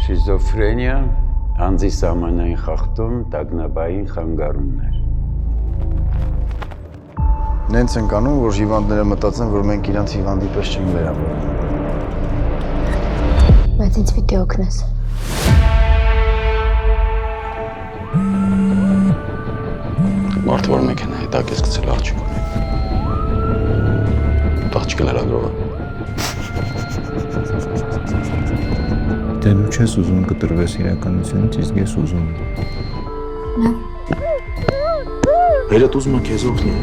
Շիզոֆրենիա, անձի սահմանային խախտում, տագնապային խանգարումներ։ Նենց ենք անում, որ հիվանդները մտածեն, որ մենք իրանց հիվանդի պես չենք վերաբերվում։ Բայց ինձ պիտի օգնես։ Մարդը, որ մեքենայի տակ ես գցել աղջիկ ունի։ Աղջիկը լրագրող է։ Դե դու չես ուզում կտրվես իրականությունից, իսկ ես ուզում եմ։ Հերդ ուզում է քեզ օգնի։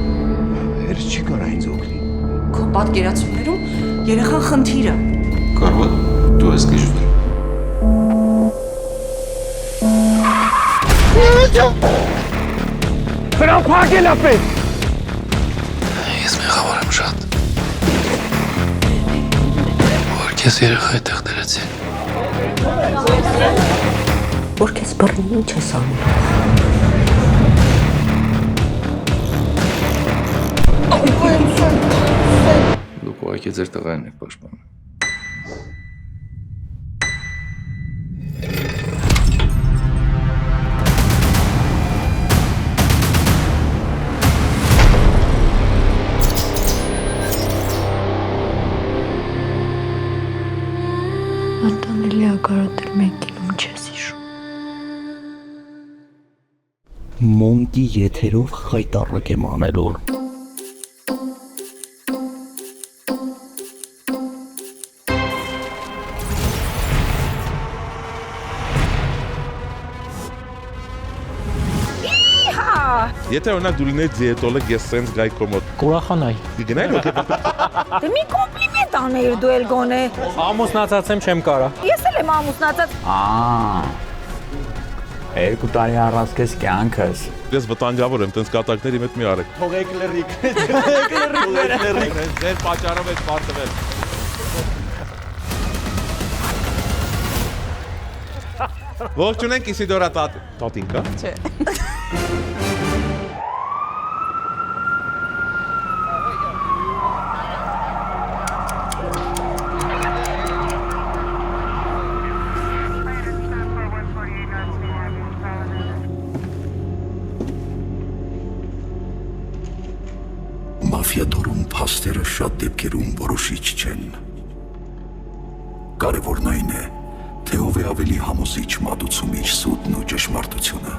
Հերս չի կարա ինձ օգնի։ Քո պատկերացումներում երեխան խնդիրը։ Կարող է դու ես գժվել։ Նրան փակել է պետք։ Ես մեղավոր եմ շատ։ Որ քեզ երեխա այդտեղ դրեցի։ Որ քեզ բռնի ինչ ես անում։ Դուք ուղղակի ձեր տղային եք պաշտպանում։ Անտանելի ակարոտել մեկ կինում չես հիշում։ Մոնտի եթերով խայտառակ եմ անելով։ Եթե օրինակ դու լինեի դիետոլոգ, ես սենց գայի քո մոտ։ Կուրախանայ։ Կգնայի հոգի։ Դե մի կոմպլիմենտ անեիր դու էլ գոնե։ Ամուսնացած եմ չեմ կարա։ Ես էլ եմ ամուսնացած։ Երկու տարի առանց քեզ կյանքս։ Ես վտանգավոր եմ, տենց կատակների մետ մի արեք։ Թողեք լրիկ։ Լրիկ, ձեր պատճառով եք պարտվել։ Ողջունենք Իսիդորա տատինկա։ Չէ։ Մաֆիադորում փաստերը շատ դեպքերում որոշիչ չեն։ Կարևորն այն է, թե ով է ավելի համոզիչ մատուցումիչ սուտն ու ճշմարտությունը։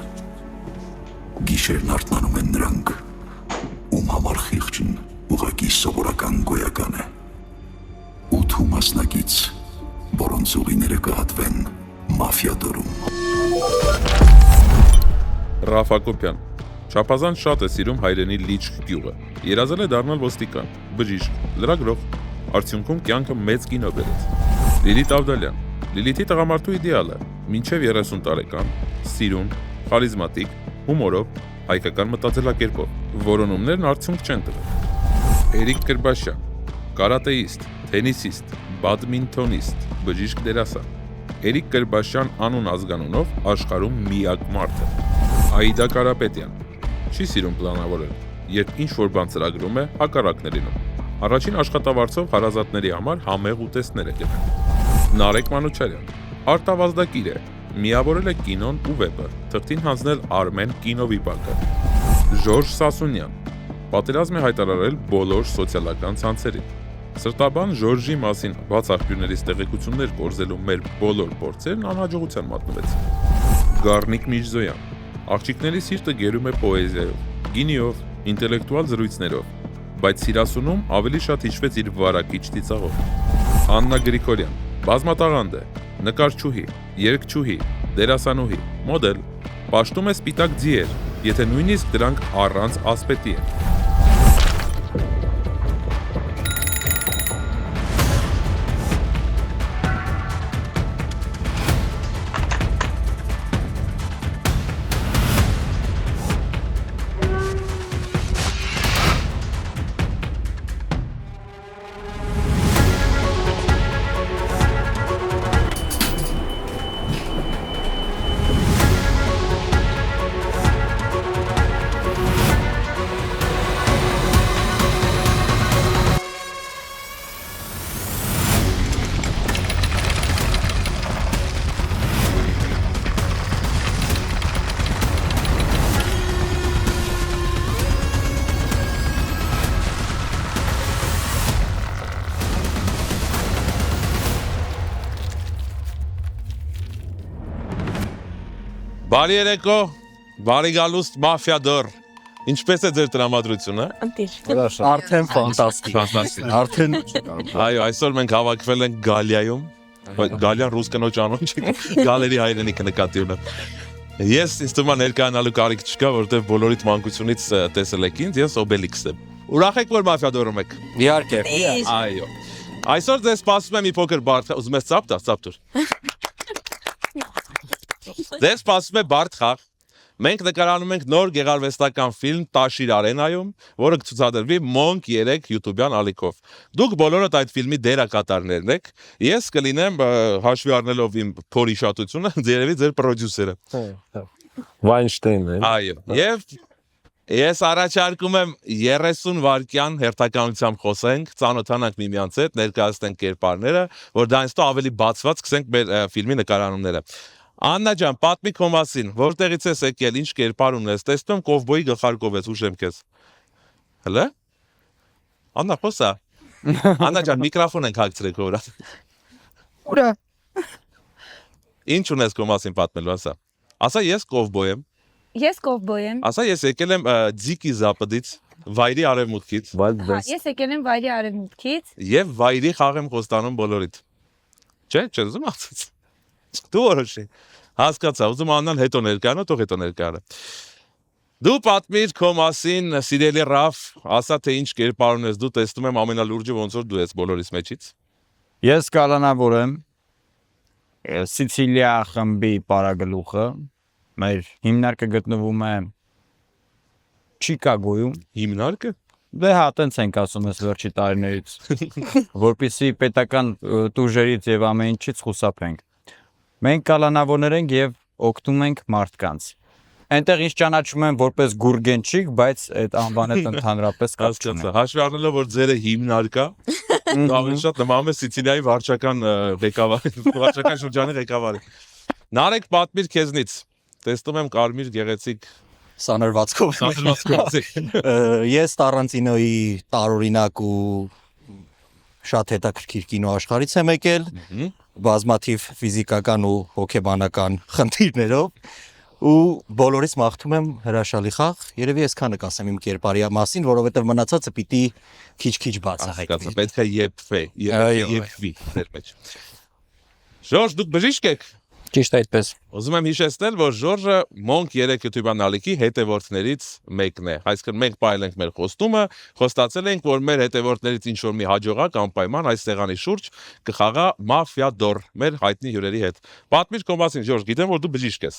Գիշերն արթնանում են նրանք, ում համար խիղճն ուղղակի սովորական գոյական է։ 8 մասնակից, որոնց ուղիները կհատվեն մաֆիադորում։ Ռաֆ Ակոպյան Չափազանց շատ է սիրում հայրենի Լիճք գյուղը։ Երազել է դառնալ ոստիկան, բժիշկ, լրագրող, արդյունքում կյանքը մեծ կինո բերեց։ Լիլիթ Ավդալյան Լիլիթի տղամարդու իդեալը, մինչև 30 տարեկան, սիրուն, խարիզմատիկ, հումորով, հայկական մտածելակերպով, որոնումներն արդյունք չեն տվել։ Էրիկ Կրբաշյան կարատեիստ, թենիսիստ, բադմինթոնիստ, բժիշկ դերասան։ Էրիկ Կրբաշյան անուն ազգանունով աշխարհում միակ մարդը։ Աիդա Կարապետյան չի սիրում պլանավորել, երբ ինչ-որ բան ծրագրում է, հակառակն է լինում։ Առաջին աշխատավարձով հարազատների համար համեղ ուտեստներ է գնել։ Նարեկ Մանուչարյան արտավազդակիր է, միավորել է կինոն ու վեպը, թղթին հանձնել Արմեն կինովիպակը։ Ժորժ Սասունյան պատերազմ է հայտարարել բոլոր սոցիալական ցանցերին։ Սրտաբան Ժորժի մասին բաց աղբյուրներից տեղեկություններ կորզելու մեր բոլոր փորձերն անհաջողության մատնվեցին։ Գառնիկ Միջզոյան աղջիկների սիրտը գերում է պոեզիայով, գինիով, ինտելեկտուալ զրույցներով, բայց սիրասունում ավելի շատ հիշվեց իր վարակիչ ծիծաղով։ Աննա Գրիգորյան բազմատաղանդ է, նկարչուհի, երգչուհի, դերասանուհի, մոդել, պաշտում է սպիտակ ձիեր, եթե նույնիսկ դրանք առանց ասպետի են։ Բարի երեկո, բարի գալուստ մաֆիադոր։ Ինչպես է ձեր տրամադրությունը։ Արդեն ֆանտաստիկ։ Արդեն Այո, այսօր մենք հավաքվել ենք Գալիայում։ Գալիան ռուս կնոջ անուն չի, գալերի հայրենիքը նկատի ունեմ։ Ես ինձ թվում է ներկայանալու կարիք չկա, որովհետև բոլորիդ մանկությունից տեսել եք ինձ, ես Օբելիքս եմ։ Ուրախ եք, որ մաֆիադորում եք։ իհարկե։ Այո։ Այսօր ձեզ սպասում է մի փոքր բարդ, ուզում ես ծափ տուր։ Ձեզ սպասում է բարդ խաղ։ Մենք նկարանում ենք նոր գեղարվեստական ֆիլմ Տաշիր արենայում, որը կցուցադրվի Monk 3 YouTube-յան ալիքով։ Դուք բոլորդ այդ ֆիլմի դերակատարներն եք։ Ես կլինեմ հաշվի առնելով իմ փորի շատությունը, երևի ձեր պրոդյուսերը։ Վայնշտեյնն է։ Այո։ Եվ ես առաջարկում եմ 30 վայրկյան հերթականությամբ խոսենք, ծանոթանանք միմյանց հետ, ներկայացնենք կերպարները, որ դրանից ավելի բացված սկսենք մեր ֆիլմի նկարանումները։ Աննա ջան, պատմի քո մասին, որտեղից ես եկել, ինչ կերպար ունես, տեսնում կովբոյի գլխարկով ես, ուշեմ քեզ։ Հələ։ Աննա, խոսա։ Աննա ջան, միկրոֆոն ենք հագցրել քո վրա։ Ուրա։ Ինչ ունես քո մասին պատմելու, ասա։ Ասա ես կովբոյ եմ։ Ես կովբոյ եմ։ Ասա ես եկել եմ Ձիկի Զապադից, Վայրի արևմուտքից։ Ես եկել եմ Վայրի արևմուտքից։ Եվ Վայրի խաղ եմ խոստանում բոլորիդ։ Չէ, չեմ ասած։ Դու որոշի։ Հասկացա, ուզում աննան հետո ներկայանա, թող հետո ներկայանա։ Դու պատմիր քո մասին, սիրելի Ռաֆ, ասա թե ինչ կերպար ունես, դու տեսնում եմ ամենալուրջը ոնց որ դու ես բոլորիս մեջից։ Ես կալանավոր եմ Սիցիլիա խմբի պարագլուխը, մեր հիմնարկը գտնվում է Չիկագոյում։ Հիմնարկը։ Դե հա, տենց ենք ասում ես վերջի տարիներից, որպեսզի պետական տուժերից եւ ամեն ինչից խուսափենք։ Մենք կալանավորներ ենք եւ օգնում ենք մարդկանց։ Այնտեղ ինչ ճանաչում են որպես գուրգենչիկ, բայց այդ անվանը ընդհանրապես հասկացա։ Հաշվի առնելով որ ձերը հիմնարկ է, ավելի շատ նման է Սիցիլիայի վարչական ղեկավարի, վարչական շրջանի ղեկավարի։ Նարեկ պատմիր քեզնից։ Տեսնում եմ կարմիր գեղեցիկ սանրվածքով։ Ես Տարանտինոյի տարօրինակ ու շատ հետաքրքիր կինոաշխարհից եմ եկել, բազմաթիվ ֆիզիկական ու հոգեբանական խնդիրներով ու բոլորից մաղթում եմ հրաշալի խաղ, երևի այսքանը կասեմ իմ կերպարի մասին, որովհետև մնացածը պիտի քիչ-քիչ բացահայտվի։ Պետք է եփվի ձեր մեջ։ Ժորժ, դուք բժիշկ եք։ Ճիշտ այդպես։ Ուզում եմ հիշեցնել, որ Ժորժը Monk 3 YouTube-յան ալիքի հետևորդներից մեկն է։ Այսինքն մենք ողջել ենք մեր խոստումը, խոստացել ենք, որ մեր հետևորդներից ինչ որ մի հաջողակ անպայման այս սեղանի շուրջ կխաղա մաֆիադոր մեր հայտնի հյուրերի հետ։ Պատմիր քո մասին, Ժորժ, գիտեմ, որ դու բժիշկ ես։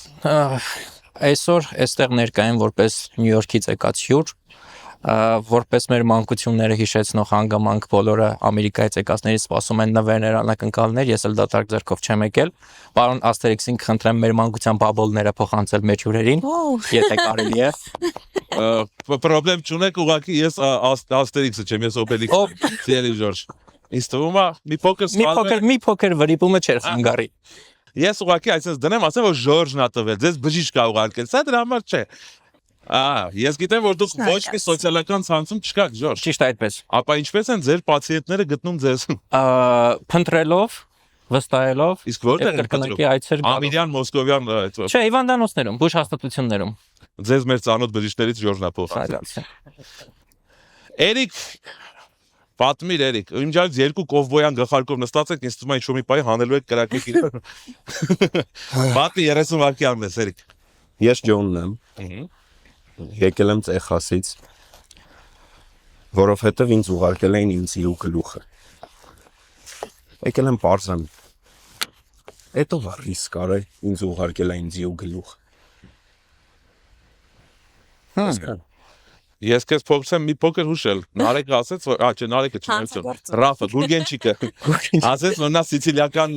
Այսօր այստեղ ներկա եմ որպես Նյու Յորքից եկած հյուր, որպես մեր մանկությունները հիշեցնող հանգամանք բոլորը Ամերիկայից եկածներից սպասում են նվերներ, անակնկալներ, ես էլ դատարկ ձեռքով չեմ եկել։ Պարոն Աստերիքսին կխնդրեմ մեր մանկության բաբոլները փոխանցել մեր հյուրերին, եթե կարելի է։ Պրոբլեմ չունեք, ուղղակի ես Աստերիքսը չեմ, ես Օբելիքս։ Սիրելի Ժորժ։ Ինձ թվում է մի փոքր վրիպումը չէր խանգարի։ Ես ուղղակի այսպես դնեմ, ասեմ որ Ժորժն ա տվել, ձեզ բժիշկ ա ուղարկել, սա դրա համար չէ։ Ես գիտեմ, որ դուք ոչ մի սոցիալական ցանցում չկաք, Ժորժ։ Ճիշտ այդպես։ Ապա ինչպես են ձեր պացիենտները գտնում ձեզ։ Փնտրելով, վստահելով, իսկ որտեղ են փնտրում։ Ամիրյան, Մոսկովյան, այդ։ Չէ, հիվանդանոցներում, բուժ հաստատություններում։ Ձեզ մեր ծանոթ բժիշկներից Ժորժն ա փոխանցել։ Էրիկ, պատմիր Էրիկ, իմջալից երկու կովբոյան գլխարկով նստած եք, ինձ թվում է ինչ-որ մի պահի հանելու եք կրակեք իրար։ Պատմի 30 վայրկյանն ես Էրիկ։ Ես Ջոնն եմ։ Եկել եմ Տեխասից, որովհետև ինձ ուղարկել էին ինձ ու գլուխը։ Եկել եմ Պարզան։ Էտո ռիսկ արի, ինձ ուղարկել էին ինձ ու գլուխը։ Ես քեզ փոխեմ մի փոքր հուշել։ Նարեկը ասեց, որ չէ, Նարեկը չէ, Ռաֆը, Գուրգենչիկը։ Ասեց, որ նա սիցիլիական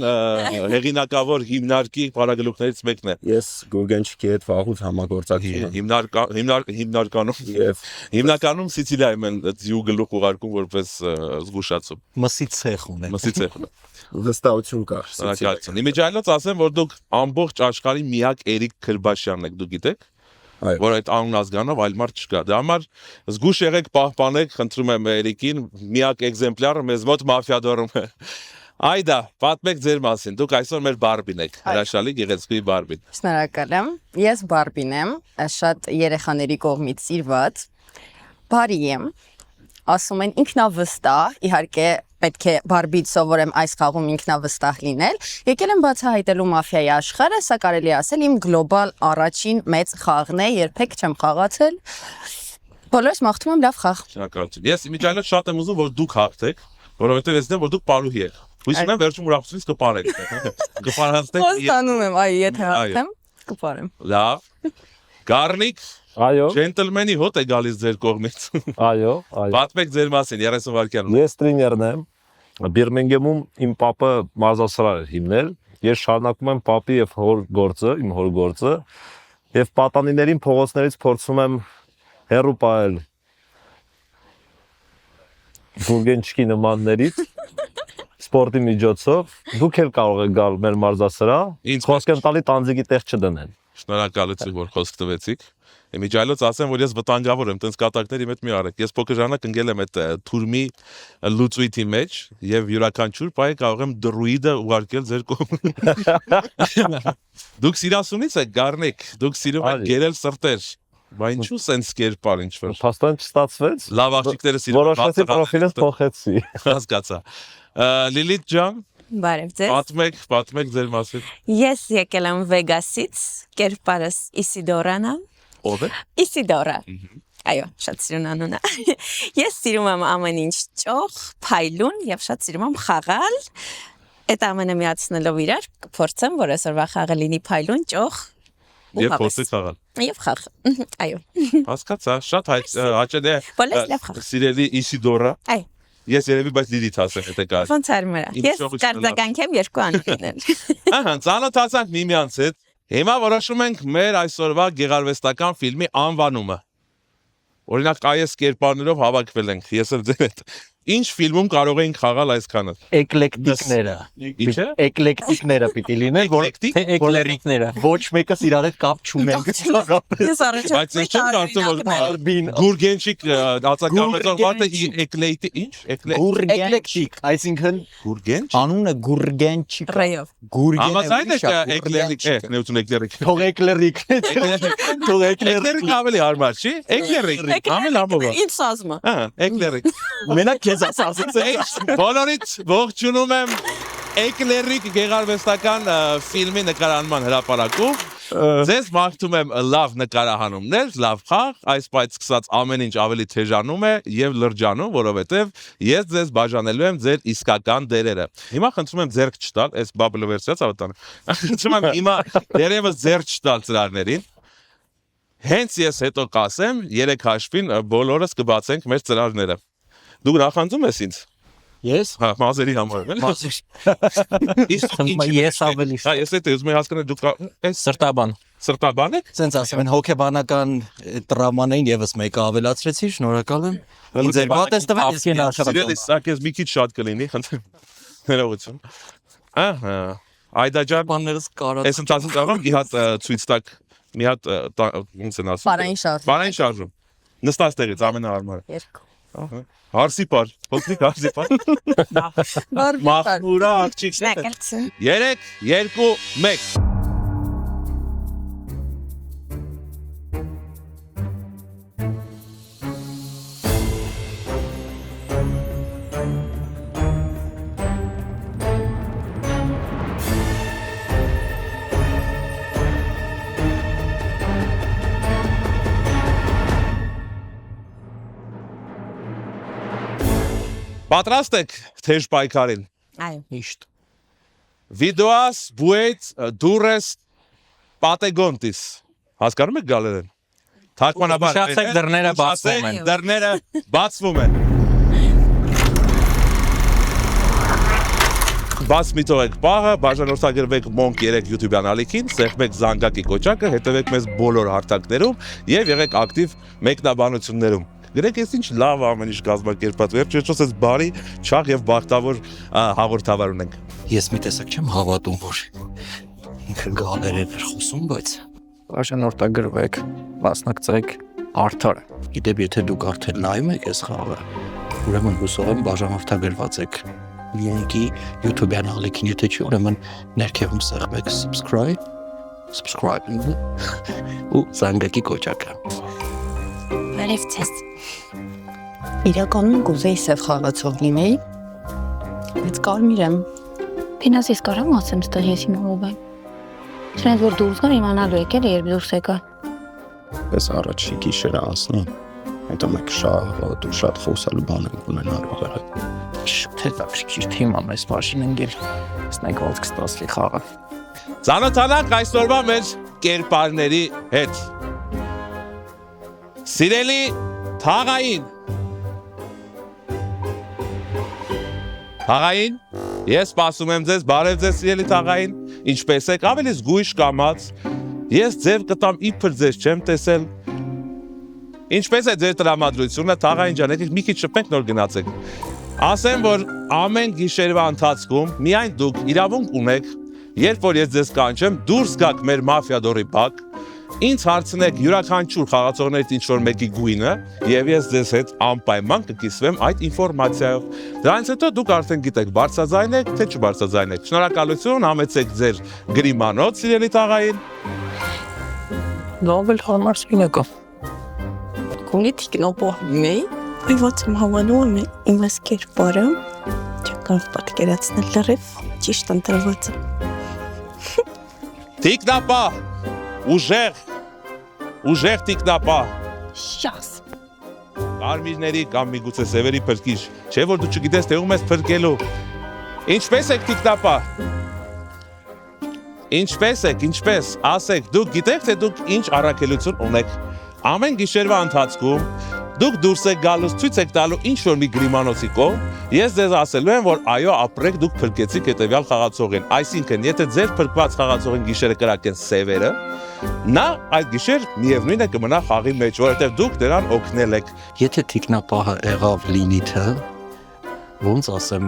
հեղինակավոր հիմնարկի պարագլուխներից մեկն է։ Ես Գուրգենչիկի հետ վաղուց համագործակցում եմ։ Հիմնականում Սիցիլիայում են ձիու գլուխ ուղարկում որպես զգուշացում։ Մսի ցեխ ունեն։ Մսի ցեխ ունեն։ Վստահություն կար։ Իմիջիայլոց ասեմ, որ դուք ամբողջ աշխարհի միակ Էրիկ Քրբաշյանն եք, դուք գիտեք։ Որ այդ անուն ազգանով այլ մարդ չկա։ Դա համար զգուշ եղեք, պահպանեք, խնդրում եմ Էրիկին, միակ էգզեմպլյարը մեզ մոտ մաֆիադորում է։ Այդա, պատմեք ձեր մասին։ Դուք այսօր մեր Բարբին եք, հրաշալի գեղեցկի Բարբին։ Շնորհակալ եմ։ Ես Բարբին եմ, շատ երեխաների կողմից սիրված։ Բարի եմ։ Ասում են ինքնավստահ, իհարկե պետք է Բարբից սովորեմ այս խաղում ինքնավստահ լինել։ Եկել եմ բացահայտելու մաֆիայի աշխարհը, սա կարելի ասել իմ գլոբալ առաջին մեծ խաղն է, երբեք չեմ խաղացել։ Բոլորս մաղթում եմ լավ խաղ։ Շնորհակալություն։ Ես իմիջիայլոց շատ եմ ուզում, որ դուք հաղթեք, որովհետև ես դեմ որ դուք պարուհի եք։ Հույս ունեմ վերջում ուրախությունից կպարեք։ Կպարանցնեք։ Խոստանում եմ, այ եթե հաղթեմ, կպարեմ։ Լավ։ Գառնիկ, Այո, ջենտլմենի հոտ է գալիս ձեր կողմից։ այո, այո։ Պատմեք ձեր մասին 30 վայրկյանում։ Ես տրիներն եմ։ Բիրմինգեմում իմ պապը մարզասրահ էր հիմնել։ Ես շարունակում եմ պապի եւ հոր գործը, իմ հոր գործը, եւ պատանիներին փողոցներից փորձում եմ հերու պահել բուրգենչկի նմաններից սպորտի միջոցով։ Դուք էլ կարող եք գալ մեր մարզասրահ։ Ինձ Խոսք եմ տալի տանձիկի տեղ չդնեն։ Շնորհակալություն, որ խոսք տվեցիք։ Իմիջիայլոց ասեմ, որ ես վտանգավոր եմ, տենց կատակների հետ մի արեք։ Ես փոքր ժամանակ ընկել եմ այդ թուրմի լուծույթի մեջ եւ յուրաքանչյուր բայ կարող եմ դրուիդը ուղարկել ձեր կողմ։ Դուք սիրասունից եք, Գառնիկ, դուք սիրում եք գերել սրտեր։ Բա ինչու սենց կերպար ինչ-որ։ Փաստորեն չստացվեց։ Լավ աղջիկները սիրում են։ Որոշեցի պրոֆիլս փոխեցի։ Հասկացա։ Լիլիթ ջան, Բարև ձեզ։ պատմեք ձեր մասին։ Ես եկել եմ Վեգասից, կերպարս Իսիդորան է։ Ո՞վ է։ Իսիդորա։ Այո, շատ սիրուն անուն է։ Ես սիրում եմ ամեն ինչ ճոխ, փայլուն եւ շատ սիրում եմ խաղալ։ Այդ ամենը միացնելով իրար, կփորձեմ, որ այսօրվա խաղը լինի փայլուն, ճոխ Եվ փոստից խաղալ։ Եվ խաղ։ Այո։ Հասկացա, շատ հաճելի է։ Բոլորս լավ խաղ։ Սիրելի Իսիդորա։ Այ։ Ես երևի բայց Լիլիթ ասեմ, եթե կար։ Ոնց արմերա։ Ես կարձագանքեմ երկու անուններ։ Ահա, ծանոթացանք միմյանց հետ։ Հիմա որոշում ենք մեր այսօրվա գեղարվեստական ֆիլմի անվանումը։ Օրինակ, այս կերպարներով հավաքվել ենք, ես էլ ձեր հետ։ Ինչ ֆիլմում կարող էինք խաղալ այսքանը։ Էկլեկտիկները։ Ինչը։ Էկլեկտիկները պիտի լինեն, որ Էկլերիկները։ ոչ մեկը իրար հետ կապ չունեն։ Ես առաջ Բայց ես չեմ կարծում, որ Բարբին Գուրգենչիկ ածակամեծով վարդը էկլեկտի ինչ։ Էկլեկտիկ, այսինքն Գուրգենչ։ Անունը Գուրգենչիկ։ ռեյով։ Համաձայն եք էկլերիկ է, նույնություն էկլերիկ։ թող էկլերիկն է։ Թող Էկլերիկ ավելի հարմար չի։ Էկլերիկ ամեն ամովա։ Ինչ ասում է։ Ահա, էկլերիկ։ Մենակ քեզ ասած Բոլորից ողջունում եմ Էկլերիկ գեղարվեստական ֆիլմի նկարանման հրապարակում։ Ձեզ մաղթում եմ լավ նկարահանումներ, լավ խաղ, այս պայծ սկսած ամեն ինչ ավելի թեժանում է եւ լրջանում, որովհետեւ ես ձեզ բաժանելու եմ ձեր իսկական դերերը։ Հիմա խնդրում եմ ձեռք չտալ, այս բաբլը վերցրած ավտան։ Խնդրում եմ հիմա դերևս ձեռք չտալ ծրարներին։ Հենց ես հետո կասեմ, 3 հաշվին բոլորս կբացենք մեր ծրարները։ Դու նախանձում ես ինձ։ Ես Հա, մազերի համար, էլի։ Ես ավելի Հա, ես էլ ուզում եմ հասկանալ դուք այս սրտաբան։ սրտաբան եք։ Սենց ասեմ, են հոգեբանական տրավմանային եւս մեկը ավելացրեցի, շնորհակալ եմ։ Ինձ էր պատես տվել, ես Սիրելի, սա քեզ մի քիչ շատ կլինի, խնդրեմ։ Ներողություն։ Ահա, Այդա ջան, բաներս կարած։ այս ընթացքում կարող եմ մի հատ ցույց տակ, մի հատ ոնց են ասում։ Պարային շարժ։ Պարային շարժում։ Նստած տեղից ամենահարմարը։ Երկու։ Հարսի պար, ոսնիկ հարսի պար։ Մախմուրա աղջիկներ։ 3, 2, 1։ Պատրաստ եք թեժ պայքարին։ Այո։ Միշտ։ Viduas buet dures pategontis։ Հասկանում եք գալերեն։ Թարգմանաբար։ Ուշացեք, դռները բացվում են։ Դռները բացվում են։ Բաց մի թողեք պահը, բաժանորդագրվեք Monk 3 YouTube-յան ալիքին, սեղմեք զանգակի կոճակը, հետևեք մեզ բոլոր հարթակներում եւ եղեք ակտիվ մեկնաբանություններում։ Գրեք ես ինչ լավ ամեն ինչ կազմակերպած, վերջերս ես բարի, չաղ եւ բախտավոր հաղորդավար ունենք։ Ես մի տեսակ չեմ հավատում, որ ինքը գալերեն էր խոսում, բայց Բաժանորդագրվեք, մասնակցեք արդար։ գիտեմ, եթե դուք արդեն նայում եք այս խաղը, ուրեմն հուսով եմ բաժանորդագրված եք Լիենքի YouTube-յան ալիքին, եթե չի, ուրեմն ներքևում սեղմեք subscribe ու զանգակի կոճակը։ Բարև ձեզ։ Իրականում կուզեի սև խաղացող լինեի, բայց կարմիր եմ։ Փինաս ես կարամ ասեմ ստեղ ես իմ ով եմ։ Չնայած որ դուրս գան իմանալու եկել երբ դուրս եկա։ Պես առաջի գիշերը ասնի, հետո մեկ շատ ու շատ խոսալու բան ենք ունենալու եղել։ Շատ հետաքրքիր թեմա մեզ բաժին ընկել։ Տեսնենք ոնց կստացվի խաղը։ Ծանոթանանք այսօրվա մեր կերպարների հետ։ Սիրելի Թաղային։ Թաղային, ես սպասում եմ ձեզ, բարև ձեզ սիրելի Թաղային, ինչպես եք, ավելի զգույշ կամած, ես ձև կտամ իբր ձեզ չեմ տեսել, ինչպես է ձեր տրամադրությունը, Թաղային ջան, եկեք մի քիչ շփենք, նոր գնացեք, ասեմ, որ ամեն գիշերվա ընթացքում միայն դուք իրավունք ունեք, երբ որ ես ձեզ կանչեմ, դուրս գաք մեր մաֆիադորի բակ, ինձ հարցնեք յուրաքանչյուր խաղացողներից ինչ-որ մեկի գույնը և ես ձեզ հետ անպայման կկիսվեմ այդ ինվորմացիայով։ Դրանից հետո դուք արդեն գիտեք բարձրաձայն եք, թե չբարձրաձայն եք։ Շնորհակալություն, համեցեք ձեր գրիմանոց, սիրելի Թաղային։ Լավ էլ համար սինեկա։ Կունի տիկնոպող լինեի, այված եմ հավանում իմ այս կերպարը, չկարող պատկերացնել լրիվ ճիշտ ընտրված է։ Տիկնապա, ուժեղ տիկնապա։ Շաս։ Կարմիրների կամ միգուցե սևերի փրկիչ, չէ որ դու չգիտես թե ում ես փրկելու։ Ինչպես եք տիկնապա։ Ինչպես եք, ինչպես, ասեք, դուք գիտեք թե դուք ինչ առաքելություն ունեք։ Ամեն գիշերվա ընթացքում դուք դուրս եք գալուց ցույց եք տալու ինչ-որ մի գրիմանոցի կողմ, ես ձեզ ասելու եմ, որ այո, ապրեք դուք փրկեցիք հետևյալ խաղացողին։ Այսինքն, եթե ձեր փրկված խաղացողին գիշերը կրակեն սևերը, նա այդ գիշեր միևնույն է կմնա խաղի մեջ, որովհետև դուք նրան օգնել եք։ Եթե տիկնապահը եղավ Լինիթը, ոնց ասեմ,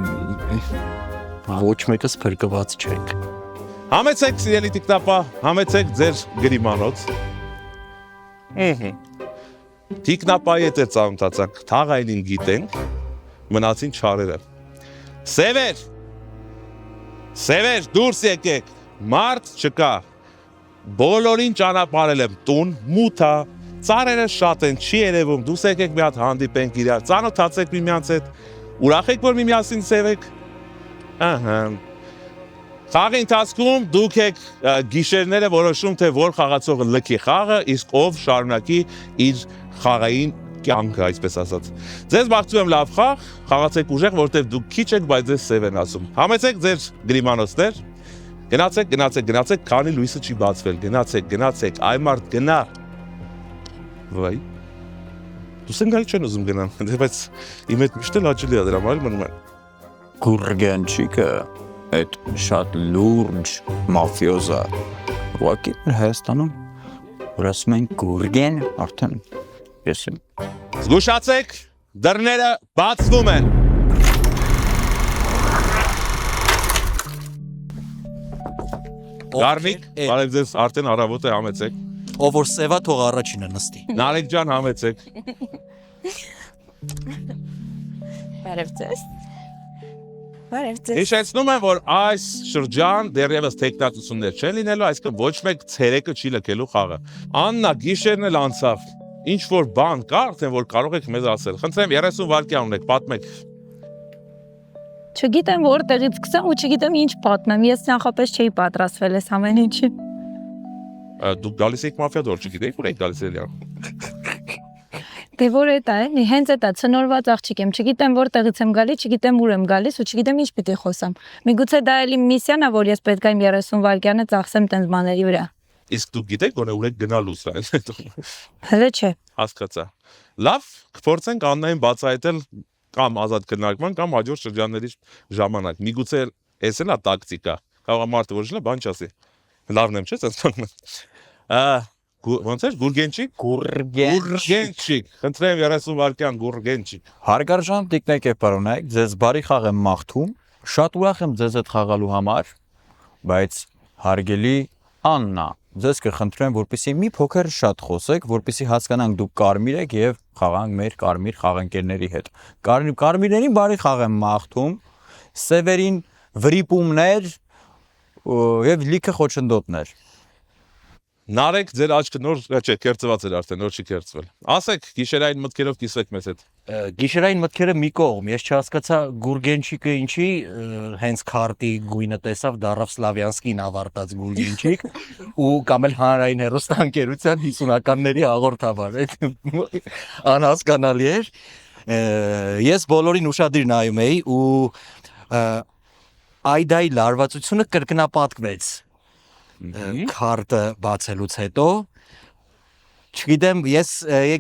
ոչ մեկս փրկված չենք։ Համեցեք սիրելի տիկնապա, համեցեք ձեր գրիմանոց։ Տիկնապայի հետ էր ծանոթացանք, Թաղայինին գիտենք, մնացին չարերը։ Սևեր, դուրս եկեք, մարդ չկա, բոլորին ճանապարհել եմ, տուն, մութա, ծառերը շատ են, չի երևում, դուրս եկեք մի հատ հանդիպենք իրար, ծանոթացեք միմյանց հետ, ուրախ եք, որ միմյանցին սևեք։ Խաղի ընթացքում դուք եք գիշերները որոշում, թե որ խաղացողը լքի խաղը, իսկ ով շարունակի իր խաղային կյանքը, այսպես ասած։ Ձեզ մաղթում եմ լավ խաղ, խաղացեք ուժեղ, որովհետև դուք քիչ եք, բայց ձեզ սև են ասում։ Համեցեք ձեր գրիմանոցներ, գնացեք, քանի լույսը չի բացվել, գնացեք, այ մարդ գնա։ Վայ։ Դուս ընկալ չեն ուզում գնան, բայց իմ հետ միշտ էլ հաճելի է դրա համար մնում են։ Գուրգենչիկը այդ շատ լուրջ մաֆիոզա ուղղակի Հայաստանում որ ասում են գուրգեն արդեն ես եմ Զգուշացեք, դռները բացվում են։ Գարմիկ, բարև ձեզ, արդեն առավոտ է, համեցեք։ Ով որ սևա թող առաջինը նստի։ Նարեկ ջան, համեցեք։ Բարև ձեզ։ Բարև ձեզ։ Հիշեցնում եմ, որ այս շրջան դեռևս տեխնատություններ չեն լինելու, այսինքն ոչ մեկ ցերեկը չի լքելու խաղը։ Աննա, գիշերն էլ անցավ։ Ինչ որ բան կա արդեն, որ կարող եք մեզ ասել։ Խնդրեմ 30 վայրկյան ունեք, պատմեք։ Չգիտեմ որտեղից սկսեմ ու չգիտեմ ինչ պատմեմ։ Ես նախապես չէի պատրաստվել այս ամեն ինչի։ Դուք գալիս եք մաֆիադոր, չգիտեք ուր եք գալիս էլի։ Դե որ էտա է, հենց էտա ցնորված աղջիկ եմ, չգիտեմ որտեղից եմ գալի, չգիտեմ ուր եմ գալիս ու չգիտեմ ինչ պիտի խոսամ։ Միգուցե դա էլի միսիան է, որ ես պետք է իմ 30 վայրկյանը ծախսեմ տենց բաների վրա։ Իսկ դուք գիտեք գոնե ուր եք գնալու սա հետո։ Հələ չէ։ Հասկացա։ Լավ, կփորձենք Աննային բացահայտել կամ ազատ քննարկման կամ հաջորդ շրջանների ժամանակ։ Միգուցե էս էլ է տակտիկա։ Կարող է մարդը ոչ լավ բան չասի։ Լավն եմ, չէ՞, ասում։ Ոնց է գուրգենչիկ։ Խնդրեմ 30 վայրկյան գուրգենչիկ։ Հարգարժան տիկնիկ եւ պարոնայք, ձեզ բարի խաղ եմ մաղթում։ Շատ ուրախ եմ ձեզ հետ խաղալու համար, բայց հարգելի Աննա, ձեզ կխնդրեմ, որպեսզի մի փոքր շատ խոսեք, որպեսզի հասկանանք դուք կարմիր եք եւ խաղանք մեր կարմիր խաղընկերների հետ։ Կարմիրներին բարի խաղ եմ մաղթում։ սևերին վրիպումներ եւ լիքը խոչընդոտներ։ Նարեկ ձեր աչքը նոր չէ, կերծված էր արդեն, նոր չի կերծվել։ Ասեք, գիշերային մտքերով կիսվեք մեզ հետ։ Գիշերային մտքերը մի կողմ, ես չհասկացա Գուրգենչիկը ինչի հենց քարտի գույնը տեսավ, դարավ Սլավյանսկին ավարտած Գուրգենչիկ ու կամ էլ հանրային հեռուստաընկերության 50-ականների հաղորդավար։ Անհասկանալի էր։ Ես բոլորին ուշադիր նայում էի ու Այդայի լարվածությունը կրկնապատկվեց քարտը բացելուց հետո չգիտեմ ես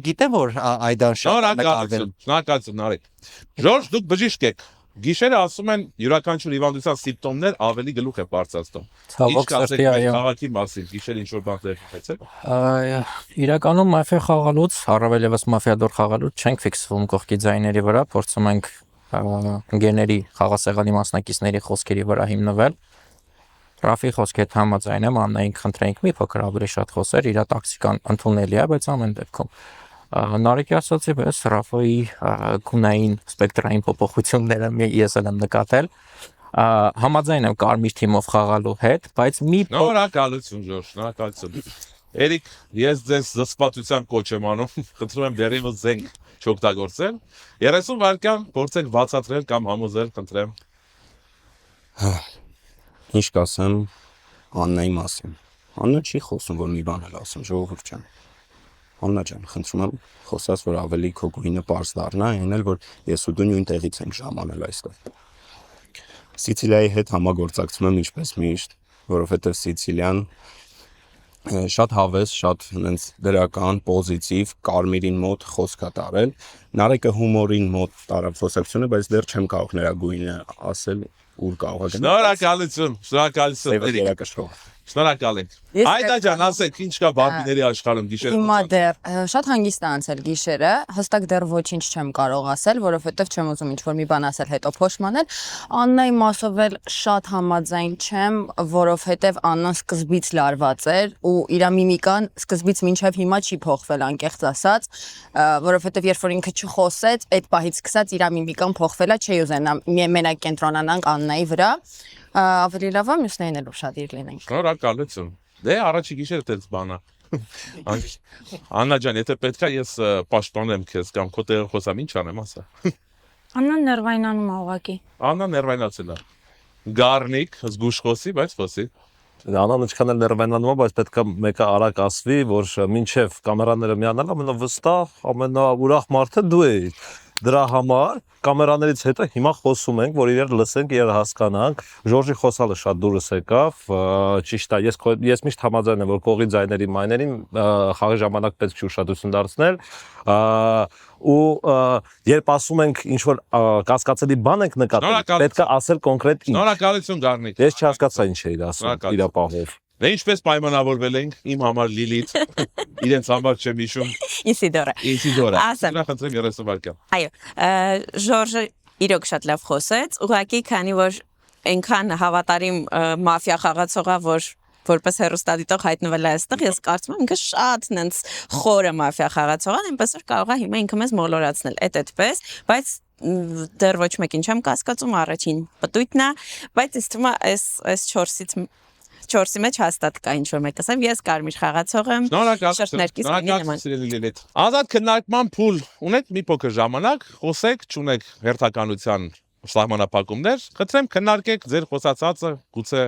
գիտեմ որ Այդան շատ նկարվել շնորհակալություն Նարեկ Ժորժ դուք բժիշկ եք գիշերը ասում են յուրաքանչյուր հիվանդության սիմպտոմներ ավելի գլուխ է բարձրացնում Ցավոք սրտի այո քաղաքի մասին գիշեր ինչ որ բան դերեցեք իրականում մաֆիա խաղալուց առավել եւս մաֆիադոր խաղալուց չենք ֆիքսվում կողքի ձայների վրա փորձում ենք ընկերների խաղասեղանի մասնակիցների խոսքերի վրա հիմնվել Ռաֆի խոսքի հետ համաձայն եմ Աննային խնդրենք մի փոքր ավելի շատ խոսեր իր տաքսիկան ընդունելի է բայց ամեն դեպքում Նարեկի ասացի պես Ռաֆայի գունային սպեկտրային փոփոխությունները ես էլ եմ նկատել համաձայն եմ կարմիր թիմով խաղալու հետ բայց մի շնորհակալություն Ժորժ շնորհակալություն Էրիկ ես ձեզ զսպվածության կոչ եմ անում խնդրում եմ դերևս զենք չօգտագործել 30 վայրկյան փորձեք բացատրել կամ համոզել խնդրեմ Ինչ կասեմ Աննայի մասին Աննա չի խոսում որ մի բան էլ ասում ժողովուրդ ջան Աննա ջան խնդրում եմ խոսած որ ավելի քո գույնը པարզ դառնա այն էլ որ ես ու դու նույն տեղից ենք ժամանել այստեղ Սիցիլիայի հետ համագործակցում եմ ինչպես միշտ որովհետև Սիցիլիան շատ հավես, շատ հենց դրական, պոզիտիվ, կարմիրին մոտ խոսք է տարել Նարեկը հումորին մոտ տարավ խոսակցությունը, բայց դեռ չեմ կարող նրա գույնը ասել ուր կարող է Շնորհակալություն, շնորհակալություն Շնորհակալ ենք Այդա ջան, ասեք, ինչ կա Բարբիների աշխարհում գիշերը Հիմա դեռ շատ հանգիստ է անցել գիշերը, հստակ դեռ ոչինչ չեմ կարող ասել, որովհետև չեմ ուզում ինչ-որ մի բան ասել, հետո փոշմանել։ Աննայի մասով էլ շատ համաձայն չեմ, որովհետև Աննան սկզբից լարված էր ու իր միմիկան սկզբից մինչև հիմա չի փոխվել, անկեղծ ասած, որովհետև երբ որ ինքը չխոսեց, այդ պահից սկսած իր միմիկան փոխվել է, չի ուզենա մենակ կենտրոնանանք Աննայի վրա։ Ավելի լավ է մյուսներին էլ ուշադիր լինենք։ Շնորհակալություն։ Դե առաջի գիշերը դες բանա։ Աննա ջան, եթե պետք է ես պաշտպանեմ քեզ կամ քո տեղը խոսամ, ինչ անեմ, ասա։ Աննան ներվայնանում է ուղակի։ Աննա ներվայնացել է։ Գառնիկ, զգուշ խոսի, բայց խոսի։ Անան ինչքան էլ ներվայնանում է, բայց պետք է մեկը արագ ասվի, որ մինչև կամերաները միանալ ամենավստահ, ամենաուրախ մարդը դու ես։ Դրա համար կամերաներից հետո հիմա խոսում ենք, որ իրար լսենք, իրար հասկանանք։ Ժորժի խոսալը շատ դուրս եկավ, ճիշտ է, ես միշտ համաձայն եմ, որ կողի ձայների մայներին խաղի ժամանակ պետք չի ուշադրություն դարձնել, ու երբ ասում ենք ինչ որ կասկածելի բան ենք նկատել, պետք է ասել կոնկրետ ինչ։ Շնորհակալություն Գառնիկ։ Ես չհասկացա ինչ էիր ասում իր պահով։ Դե ինչպես պայմանավորվել ենք իմ համար Լիլիթ, իրենց համար չեմ հիշում Իսիդորա։ Ասեմ, խնդրեմ 30 վայրկյան։ Այո, Ժորժը իրոք շատ լավ խոսեց, ուղղակի քանի որ այնքան հավատարիմ մաֆիա խաղացողա, որ որպես հեռուստադիտող հայտնվել է այստեղ, ես կարծում եմ ինքը շատ նենց խորը մաֆիա խաղացող է, այնպես որ կարող է հիմա ինքը մեզ մոլորացնել, այդպես, բայց դեռ ոչ մեկին չեմ կասկածում, առաջին պտույտն է, բայց ինձ թվում է այս 4-ի մեջ հաստատ կա ինչ-որ մեկը, ասեմ, ես կարմիր խաղացող եմ, շնորհակալություն։ Ազատ քննարկման փուլ ունեք մի փոքր ժամանակ, խոսեք, չունեք հերթականության սահմանափակումներ, խնդրեմ քննարկեք ձեր խոսածածը, գուցե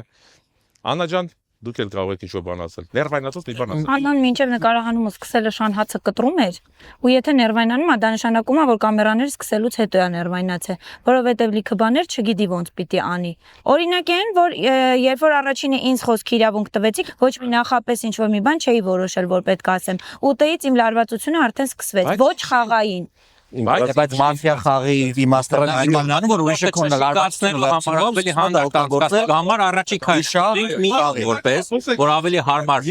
Աննա ջան Դուք էլ կարող եք ինչ-որ բան ասել։ Ներվայնացած մի բան ասել։ Աննան մինչև նկարահանումը սկսելը շանհացը կտրում էր, ու եթե ներվայնանում է, դա նշանակում է, որ կամերաները սկսելուց հետո է ներվայնացել, որովհետև լիքը բաներ չգիտի ոնց պիտի անի։ Օրինակ այն, որ երբ որ առաջինը ինձ խոսքի իրավունք տվեցիք, ոչ մի նախապես ինչ-որ մի բան չէի որոշել, որ պետք է ասեմ։ Ուտեից իմ լարվածությունը արդեն սկսվեց, ոչ խաղային։ Բայց մաֆիա խաղի իմաստը իմանալու որ ուրիշը կոնը լարվածնելու համար ավելի հանդարտագործել համար առաջի քայլը մի խաղի որպես որ ավելի հարմար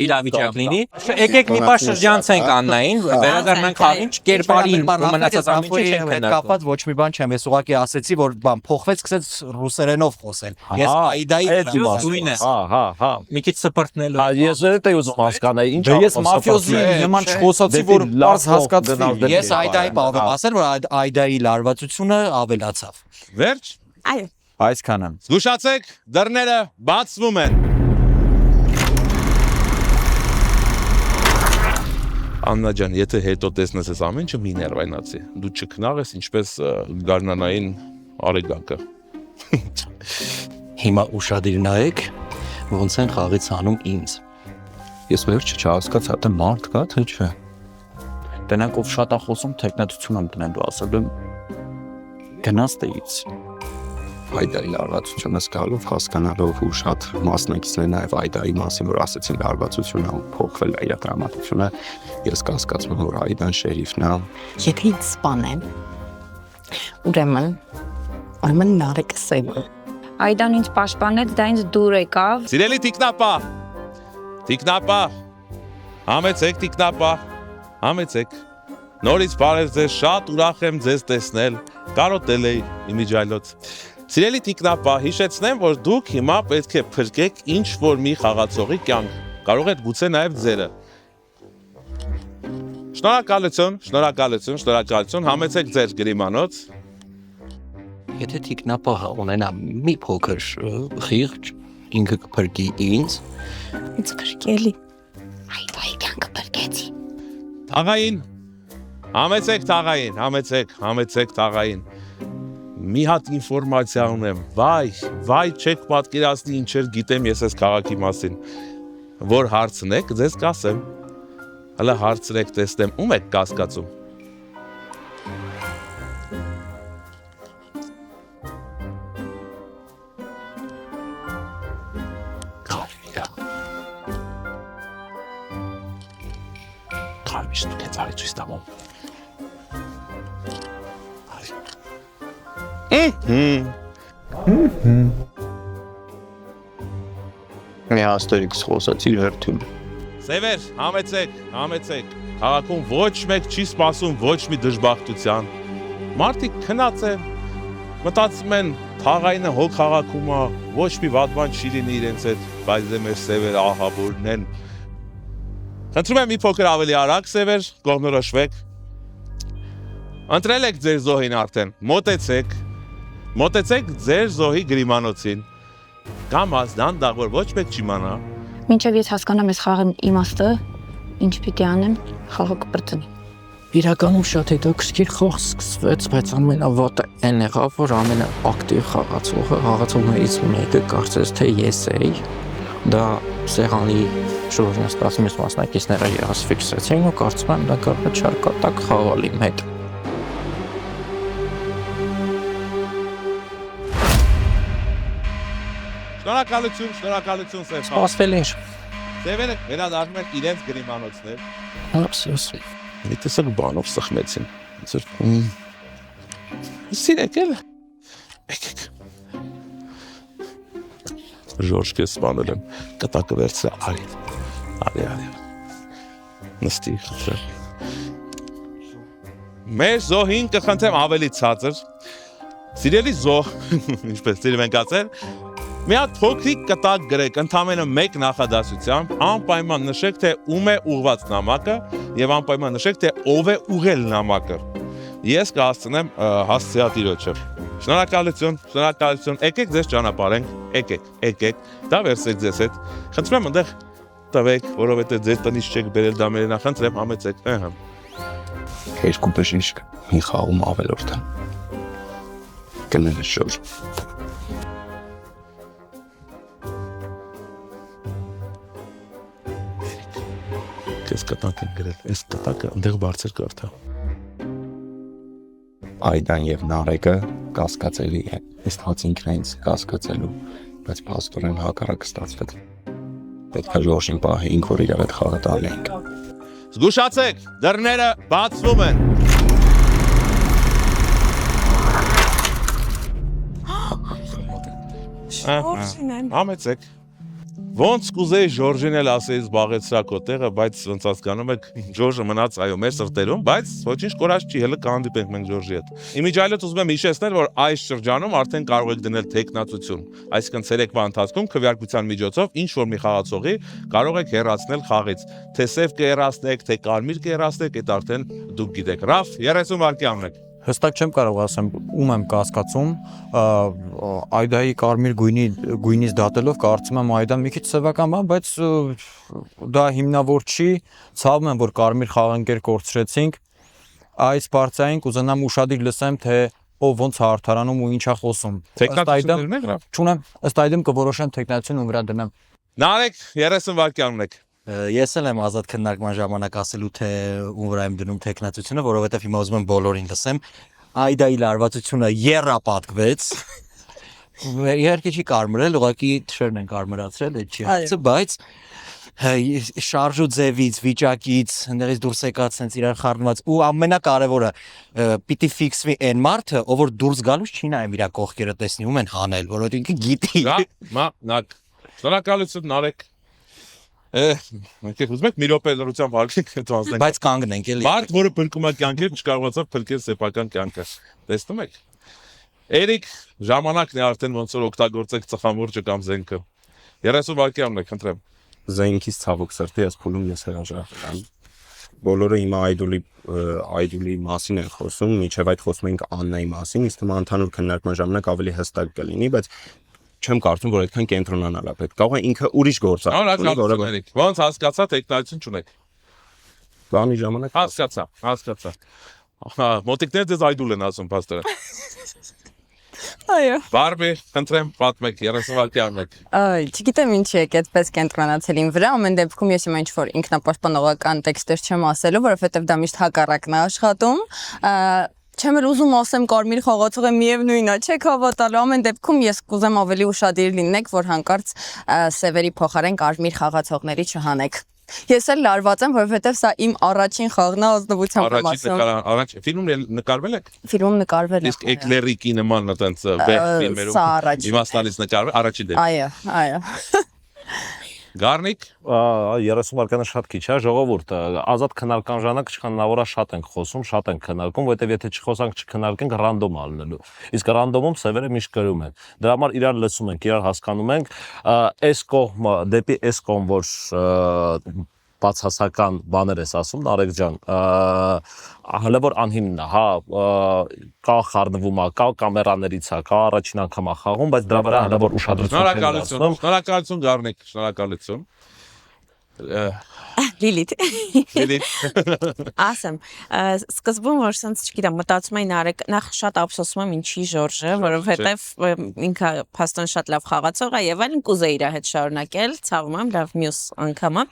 իրավիճակ լինի եկեք մի բան շրջանցենք Աննային վերադառնանք խաղին կերպարին մնացած ամենի հետ կապված ոչ մի բան չեմ ես ուղղակի ասեցի որ բան փոխվեց սկսեց ռուսերենով խոսել ես Այդայի գույն է հա մի քիչ սպրտնելու ես էլ էի ուզում հասկանալ ինչ ես մաֆիոզի նման չխոսացի որ բարձ հասկացվի ես Այդայի ասել որ Այդայի լարվածությունը ավելացավ։ Վերջ։ Այո, Այսքանը։ Զգուշացեք, դռները բացվում են։ Աննա ջան, եթե հետո տեսնես այս ամեն ինչը մի ներվայնացի։ Դու չքնաղես ինչպես գարնանային արեգակը։ Հիմա ուշադիր նայեք, ոնց են խաղից անում ինձ։ Ես վերջը չհասկացա, թե մարդ կա, թե չէ։ Տնանք ով շատ է խոսում, տեխնատություն եմ տնելու ասել եմ գնաց տեից։ Այդայի լարվածությունը զգալով, հասկանալով ու շատ մասնակիցներ նաև Այդայի մասին, որ ասեցին լարվածությունը ու փոխվել է իր դրամատուրգությունը, ես կասկածում եմ, որ Այդան շերիֆն է։ Եթե ինձ սպանեն, ուրեմն նարեկը սեյմը։ Այդան ինձ պաշտպանեց, դա ինձ դուր եկավ։ Սիրելի Տիկնապա, համեցեք Տիկնապա, համեցեք։ Նորից բարև ձեզ, շատ ուրախ եմ ձեզ տեսնել, կարոտել էի իմիջայլոց։ Սիրելի Տիկնապա, հիշեցնեմ, որ դուք հիմա պետք է փրկեք ինչ-որ մի խաղացողի կյանք, կարող եք գուցե նաև ձերը։ Շնորհակալություն, համեցեք ձեր գրիմանոց։ Եթե Տիկնապա ունենա մի փոքր խիղճ, ինքը կփրկի ինձ։ Ինձ փրկի էլի։ Այդայի կյանքը փրկեցի։ Թաղային, համեցեք թաղային։ Մի հատ ինֆորմացիա ունեմ, վայ, չեք պատկերացնի ինչեր գիտեմ ես այս քաղաքի մասին, որ հարցնեք, ձեզ կասեմ, հլը հարցրեք տեսնեմ, ում եք կասկածում։ Կարմիշ դուք եք արի ցույց տամ։ Մի աստերիքս խոսացիր հերթում։ Սևեր, համեցեք, քաղաքում ոչ մեկ չի սպասում ոչ մի դժբախտության։ Մարդիկ քնած են, մտածում են թաղայինը հո քաղաքում է, ոչ մի վատ բան չի լինի իրենց հետ, բայց դե մեր Սևերը ահաբորն են։ Խնդրում եմ մի փոքր ավելի արագ Սևեր, կողմնորոշվեք։ Ընտրել եք ձեր զոհին արդեն, մոտեցեք ձեր զոհի գրիմանոցին, կամ ազնանդաղ, որ ոչ մեկ չիմանա։ Մինչև ես հասկանամ այս խաղի իմաստը, ինչ պիտի անեմ, խաղը կպրծնի։ Իրականում շատ հետաքրքիր խաղ սկսվեց, բայց ամենավատը այն եղավ, որ ամենաակտիվ խաղացողներից մեկը կարծես թե ես էի։ Դա սեղանի շուրջն ստացումից մասնակիցները եղած ֆիքսեցին ու կարծում եմ դա կարող է չարկատակ խաղալ իմ հետ։ Շնորհակալություն Սև։ Սպասվել ինչ։ Սևերը վերադառնում են իրենց գրիմանոցներ։ Ափսոս։ Մի տեսակ բանով սխմեցին։ Սիրեք էլ։ Եկեք։ Ժորժ կես սպանել եմ, կտակը վերցրե, արի։ Նստի, խնդրեմ։ Մեր զոհին կխնդրեմ ավելի ցածր։ Սիրելի զոհ, ինչպես սիրում ենք ասել, մի հատ փոքրիկ կտակ գրեք, ընդամենը մեկ նախադասությամբ, անպայման նշեք, թե ում է ուղված նամակը եւ անպայման նշեք, թե ով է ուղղել նամակը։ Ես կհասցնեմ հասցեատիրոջը։ Շնորհակալություն, եկեք ձեզ ճանապարհենք, եկեք, դա վերցրեք ձեզ հետ։ Խնդրեմ այնտեղ տվեք, որովհետեւ ձեր տնից չեք բերել դա մեր նախանձրեմ համեցեք, ըհը։ Երկու բժիշկ մի խաղում ավելորդ են։ Գնել է շոր։ Կես կտակ են գրել, այս կտակը ընդեղ բարձր կարդա։ Այդան եւ Նարեկը կասկածելի են։ Այս հացինքն է ինձ կասկածելու, բայց փաստորեն հակառակը ստացվեց։ Պետք է Ժորժին պահեինք, որ իրար հետ խաղը տալենք։ Զգուշացեք, դռները բացվում են։ Համեցեք։ Ոնց կուզեի Ժորժին էլ ասեի զբաղեցրա քո տեղը, բայց ոնց հասկանում եք, Ժորժը մնաց այո մեր սրտերում, բայց ոչինչ կորած չի, հələ կհանդիպենք մենք Ժորժի հետ։ Իմիջայլոց ուզում եմ հիշեցնել, որ այս շրջանում արդեն կարող եք դնել տեխնացություն, այսինքն ցերեկվա ընթացքում քվեարկության միջոցով ինչ որ մի խաղացողի կարող եք հեռացնել խաղից, թե սև կհեռացնեք, թե կարմիր կհեռացնեք, այդ արդեն դուք գիտեք։ Ռաֆ 30 վայրկյան ունեք։ Հստակ չեմ կարող ասեմ ում եմ կասկածում, Այդայի կարմիր գույնից դատելով կարծում եմ Այդան մի քիչ սեվական բան, բայց դա հիմնավոր չի, ցավում եմ որ կարմիր խաղանկեր կորցրեցինք, այս բարձային կուզենամ ուշադիր լսեմ թե ով ոնց հարթարանում ու ինչա խոսում։ Չունեմ, ըստ այդմ կորոշեմ տեխնացիան ու վրա դնեմ։ Նարեկ 30 վայրկյան ունեք։ Ես էլ եմ ազատ քննարկման ժամանակ ասելու թե ում վրա եմ դնում տեխնացիությունը, որովհետև հիմա ուզում եմ բոլորին լսեմ։ Այդայի լարվածությունը երապատկվեց։ Իհարկե չի կարմրել, ուղղակի թշերն են կարմրացրել, այդ չի հարցը, բայց շարժու ձևից, վիճակից, այնտեղից դուրս եկած sense իրար խառնված ու ամենակարևորը պիտի ֆիքսվի այն մարդը, ով որ դուրս գալուց չի նայում իր կողքերը տեսնի ում են հանել, որովհետեւ ինքը գիտի։ Նակ։ Շնորհակալություն Նարեկ։ Մենք ուզում ենք մի րոպե լրությամբ հարգենք հետո բայց կանգնենք էլի։ Մարդ, որը փրկում է կյանքեր, չկարողացավ փրկել սեփական կյանքը։ Տեսնում եք։ Էրիկ, ժամանակն է արդեն ոնց որ օգտագործեք ծխամուրճը կամ զենքը։ 30 վայրկյան ունեք, խնդրեմ։ Զենքից ցավոք սրտի ես փուլում ես հրաժարական։ Բոլորը հիմա այդուլի մասին են խոսում, միջև այդ խոսում ենք Աննայի մասին, իսկ հիմա ընդհանուր քննարկման ժամանակ ավելի հստակ կլինի, բայց չեմ կարծում որ այդքան կենտրոնանալ է պետք։ Կարող է ինքը ուրիշ գործ անի։ Ոնց հասկացա, տեխնացիություն չունեք։ Բանի ժամանակ հասկացա։ Մոտիկներ դες այդուլ են ասում փաստերը։ Այո։ Բարբի, խնդրեմ, պատմեք 30 վայրկյան ունեք։ Չգիտեմ ինչի եք այդպես կենտրոնացել իմ վրա, ամեն դեպքում ես իմ ինչ-որ ինքնապաշտպանողական տեքստեր չեմ ասելու, որովհետև դա միշտ հակառակն է աշխատում։ Չեմ էլ ուզում ասեմ կարմիր խաղացողը միևնույնն է, չեք հավատալու, ամեն դեպքում ես կուզեմ ավելի ուշադիր լինեք, որ հանկարծ սևերի փոխարեն կարմիր խաղացողների չհանեք։ Ես էլ լարված եմ, որովհետև սա իմ առաջին խաղն է ազնվությամբ եմ ասում։ Առաջին ֆիլմում նկարվել եք։ Ֆիլմում նկարվել է։ Իսկ Էկլերիկի նման այտենց վեբ ֆիլմերում։ Սա առաջին։ Իմաստանից նկարվել առաջի դեպք։ Այո։ Գառնիկ 30 վայրկանը շատ քիչ է, ժողովուրդ, ազատ քննարկման ժամանակ իշխանավորա շատ ենք խոսում, շատ ենք քննարկում, որովհետև եթե չխոսանք, չքննարկենք, ռանդոմ է լինելու։ Իսկ ռանդոմում սևերը միշտ գրում են։ Դրա համար իրար լսում ենք, իրար հասկանում ենք, այս կողմը դեպի այս կողմ, որ բացասական բաներ ես ասում, Նարեկ ջան, հələ որ անհիմն է, հա, կա խառնվում է, կա կամերաներից է, կա առաջին անգամ է խաղում, բայց դրա վրա հələ որ ուշադրություն Շնորհակալություն Գառնիկ, շնորհակալություն։ Լիլիթ։ Ասեմ, սկզբում որ sense չգիտեմ, մտածում էի Նարեկ, նախ շատ ափսոսում եմ ինչի Ժորժը, որովհետև ինքը փաստորեն շատ լավ խաղացող է եւ այլն կուզեի իր հետ շարունակել, ցավում եմ, լավ մյուս անգամը։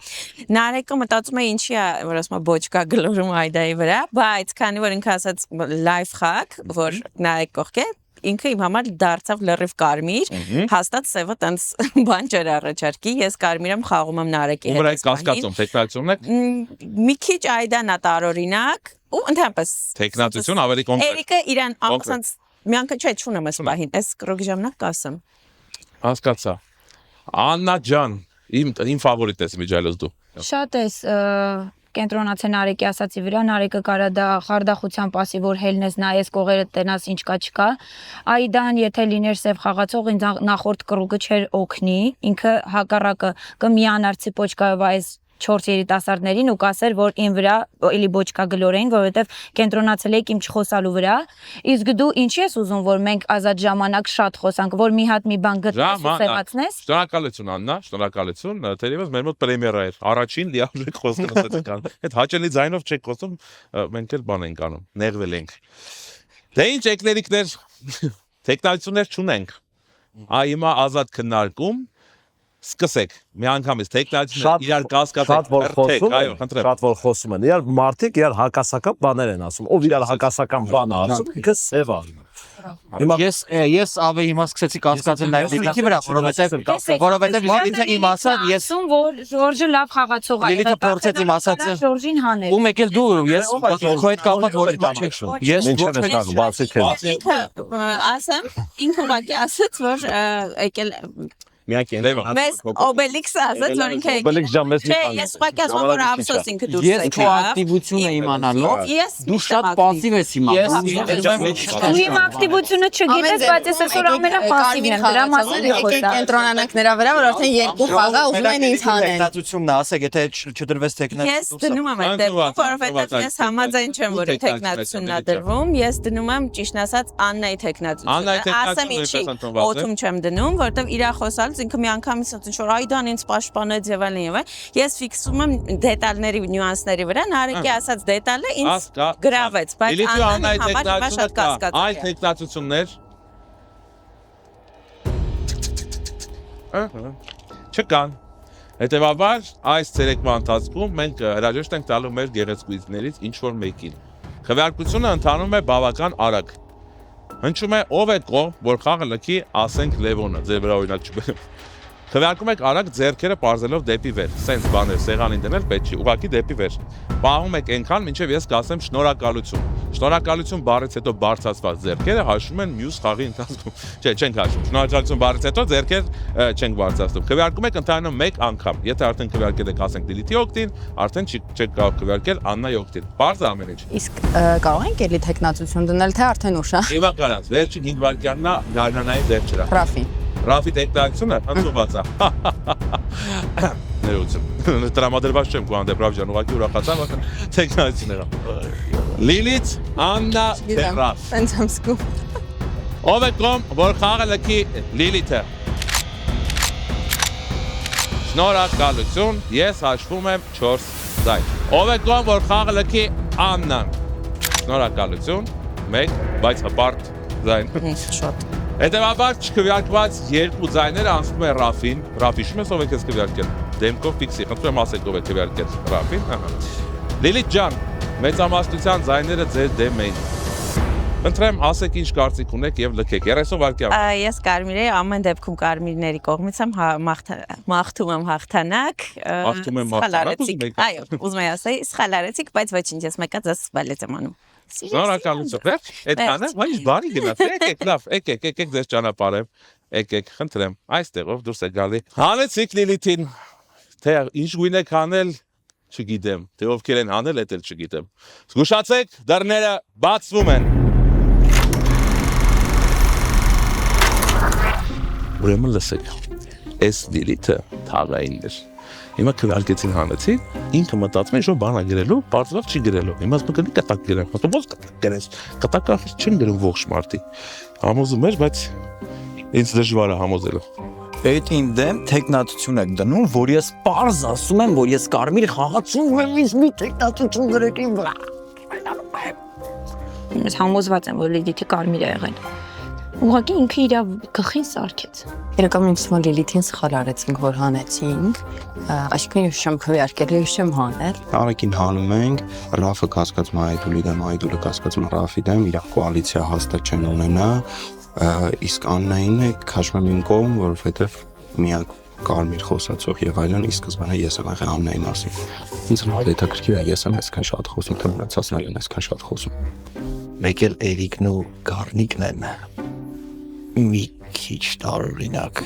Նարեկը մտածում է ինչի է, որ ասում է բոճկա գլորում Այդայի վրա, բայց քանի որ ինքը ասաց լայվ խաղ, որ Նարեկ կողք է, ինքը իմ համար դարձավ լրիվ կարմիր, հաստատ սևը տենց բան չեր առաջարկի, ես կարմիր եմ խաղում եմ Նարեկի հետ։ Ում վրա եք կասկածում, տեխնացիությունն եք։ Մի քիչ Այդան է տարօրինակ, ու ընդհանրապես տեխնացիություն ավելի կոնկրետ։ Էրիկը իրան ամսած մի անգամ չէ, չունեմ այս պահին, այս կրոգի ժամանակ կասեմ։ Հասկացա։ Աննա ջան, իմ ֆավորիտ ես միջայլոց դու։ Շատ ես կենտրոնացե Նարեկի ասացի վրա, Նարեկը կարա դա խարդախության պասի, որ հելնես նայես կողերը տենաս ինչ կա չկա։ Այդան եթե լիներ սև խաղացող, ինձ նախորդ կրուկը չէր օգնի, ինքը հակառակը կմիանար ցիպոչկայով այս 4 երիտասարդներին ու կասեր, որ ին վրա էլի բոճկա գլորեին, որովհետև կենտրոնացել եք իմ չխոսալու վրա։ Իսկ դու ինչի ես ուզում, որ մենք ազատ ժամանակ շատ խոսանք, որ մի հատ մի բան գտնես ու սևացնես։ Շնորհակալություն Աննա, շնորհակալություն, թերևս մեր մոտ պրեմիերա էր, առաջին լիարժեք խոսքն ասեցիք ան։ Այդ հաճելի ձայնով չեք խոսում, մենք էլ բան ենք անում, նեղվել ենք։ Դե ինչ էկլերիկներ, տեխնացիություններ չունենք։ Այ հիմա ազատ քննարկում սկսեք մի անգամից տեխնացիաները իրար կասկածեք այո խնդրեմ շատ որ խոսում են իրար մարդիկ իրար հակասական բաներ են ասում ով իրար հակասական բան է ասում ինքը սև է Հիմա ես ավելի հիմա սկսեցի կասկածել նաև Լիլիթի վրա, որովհետև Լիլիթը իմ ասած ես որ Ժորժը լավ խաղացող է։ Լիլիթը փորձեց իմ ասածը Ժորժին հանել։ Ում եկել դու ես քո հետ կապված որ ես ոչ եմ բացի թե ասեմ ինքը ուղղակի ասաց որ եկել միակ Մեզ Obelix-ը ասաց, որ ինքը Obelix ջան, մեզ մի Չէ, բան ես ուղղակի ասում եմ, որ ափսոս ինքը դուրս Ես քո ակտիվությունը իմանալով դու շատ пассив ես հիմա։ Ու իմ ակտիվությունը չգիտես, բայց ես այսօր ամենապասիվն եմ, դրա մասին խոսա։ Կենտրոնանանք նրա վրա, որ արդեն երկու խաղա ուզում են ինձ հանեն։ Տեխնատությունն է, ասեք, եթե չդրվեց Ես դնում եմ այդ դեպքում, որովհետև ես համաձայն չեմ, որ տեխնատությունն է դրվում, ես դնում եմ ճիշտ ասած Աննայի տեխնատությունը։ Ասեմ ինչի, օթում չեմ դնում, որովհետև իր խոսալուց ինքը մի անգամից ասաց, որ այդան ինձ պաշտպանեց եւ այլն եւ այլն։ Ես ֆիքսում եմ դետալների, նյուանսների վրա, Նարեկի ասած դետալը ինձ գրավեց, բայց Աննայի համար շատ կասկած։ Այդ տեխնատություններ չկան։ Հետևաբար այս ցերեկվա ընթացքում մենք հրաժեշտ ենք տալու մեր գեղեցկուհիներից ինչ որ մեկին։ Քվեարկությունը ընթանում է բավական արագ։ Հնչում է ով է կողմ, որ խաղը լքի, ասենք Լևոնը, ձեր վրա օրինակ չբերեմ։ Քվեարկում եք արագ ձեռքերը պարզելով դեպի վեր, սենց բաներ սեղանին դնել պետք չի, ուղղակի դեպի վեր։ Պահում եք այնքան, մինչև ես կասեմ շնորհակալություն։ Շնորհակալություն բառից հետո բարձրացված ձեռքերը հաշվում են մյուս խաղի ընթացքում։ Չէ, չենք հաշվում։ Շնորհակալություն բառից հետո ձեռքեր չենք բարձրացնում։ Քվեարկում եք ընդհանրապես մեկ անգամ։ Եթե արդեն քվեարկել եք, ասենք Լիլիթի օգտին, արդեն չեք կարող քվեարկել Աննայի օգտին։ Բարձ ամեն ինչ։ Իսկ կարող ենք էլի տեխնատություն դնել, թե արդեն ուշ է։ Հիմա կարած, վերջին 5 վայրկյանն է Գարնանայի դեպչրա։ Ռաֆին։ Ռաֆի տեխնատությունը ընդունված է։ Ներողություն։ Տրամադրված չեմ քո հանդեպ Ռաֆ ջան, ուղղակի ուրախացա, որ տեխնատություն եղա։ Լիլիթ, Աննա, Ռաֆ։ Սենց եմ զգում։ Ով է կողմ, որ խաղը լքի Լիլիթը։ Շնորհակալություն, ես հաշվում եմ 4 ձայն։ Ով է կողմ, որ խաղը լքի Աննան։ Շնորհակալություն, 1, բայց հպարտ ձայն։ Շատ։ Հետևաբար չքվեարկված երկու ձայները անցնում է Ռաֆին։ Ռաֆ հիշում ես ով է քեզ քվեարկել։ Դեմքով ֆիքսի, խնդրում եմ ասեք ով է քվեարկել Ռաֆին։ Լիլիթ ջան, մեծամասնության ձայները ձեր դեմ էին։ Խնդրեմ ասեք ինչ կարծիք ունեք եւ լքեք 30 վայրկյան։ Ես Կարմիր եմ, ամեն դեպքում Կարմիրների կողմից եմ մաղթում եմ հաղթանակ։ Մաղթում եմ հաղթանակ։ Այո, ուզում եմ ասել, սխալ արեցիք, բայց ոչինչ, ես մեկը ձեզ սպալեց եմ անում։ Շնորհակալություն։ Այդքանը, բայց բարի գնաց։ Եկեք, լավ, եկեք ձեզ ճանապարհեմ։ Եկեք, խնդրեմ, այստեղով դուրս է գալի։ Հանեցիք Լիլիթին։ Թե ինչ գույն եք հանել, չգիտեմ։ Թե ովքեր են հանել, դա էլ չգիտեմ։ Զգուշացեք, դռները բացվում են։ Ուրեմն լսեք։ Այս Լիլիթը թաղային էր։ Հիմա քվեարկեցին հանեցի, ինքը մտածում է ինչ-որ բան է գրելու, բարձրավ չի գրելու։ Հիմա ասում կգնի կտակ գրեմ, հա ո՞նց կտակ գրես։ Կտակը չեն գրում ողջ մարդի։ Համոզում էր, բայց ինձ դժվար է համոզելը։ Այդ իմ դեմ տեխնատություն եք դնում, որ ես պարզ ասում եմ, որ ես Կարմիր խաղացում եմ, ինձ մի տեխնատություն գրեք իմ վրա։ Ես համոզված եմ, որ Լիլիթը Կարմիր է եղել։ Ուղղակի ինքը իր գլխին սարքեց։ Իրականում ինձ թվում է Լիլիթին սխալ արեցինք, որ հանեցինք, այսինքն ես չեմ քվեարկել, ես չեմ հանել։ Արագին հանում ենք, Ռաֆը կասկածում է Այդուլի դեմ, Այդուլը կասկածում է Ռաֆի դեմ, իրար կոալիցիա հաստատ չեն ունենա, իսկ Աննային է քաշում եմ իմ կողմ, որովհետև միակ Կարմիր խոսացող եւ այլն, ի սկզբանե ես եմ եղել Աննայի մասին։ Ինձ համար հետաքրքիր է, ես եմ այսքան շատ խոսում, թե մնացածն են այսքան շատ խոսում։ Մեկ էլ Էրիկն ու Գառնիկն են մի քիչ տարօրինակ։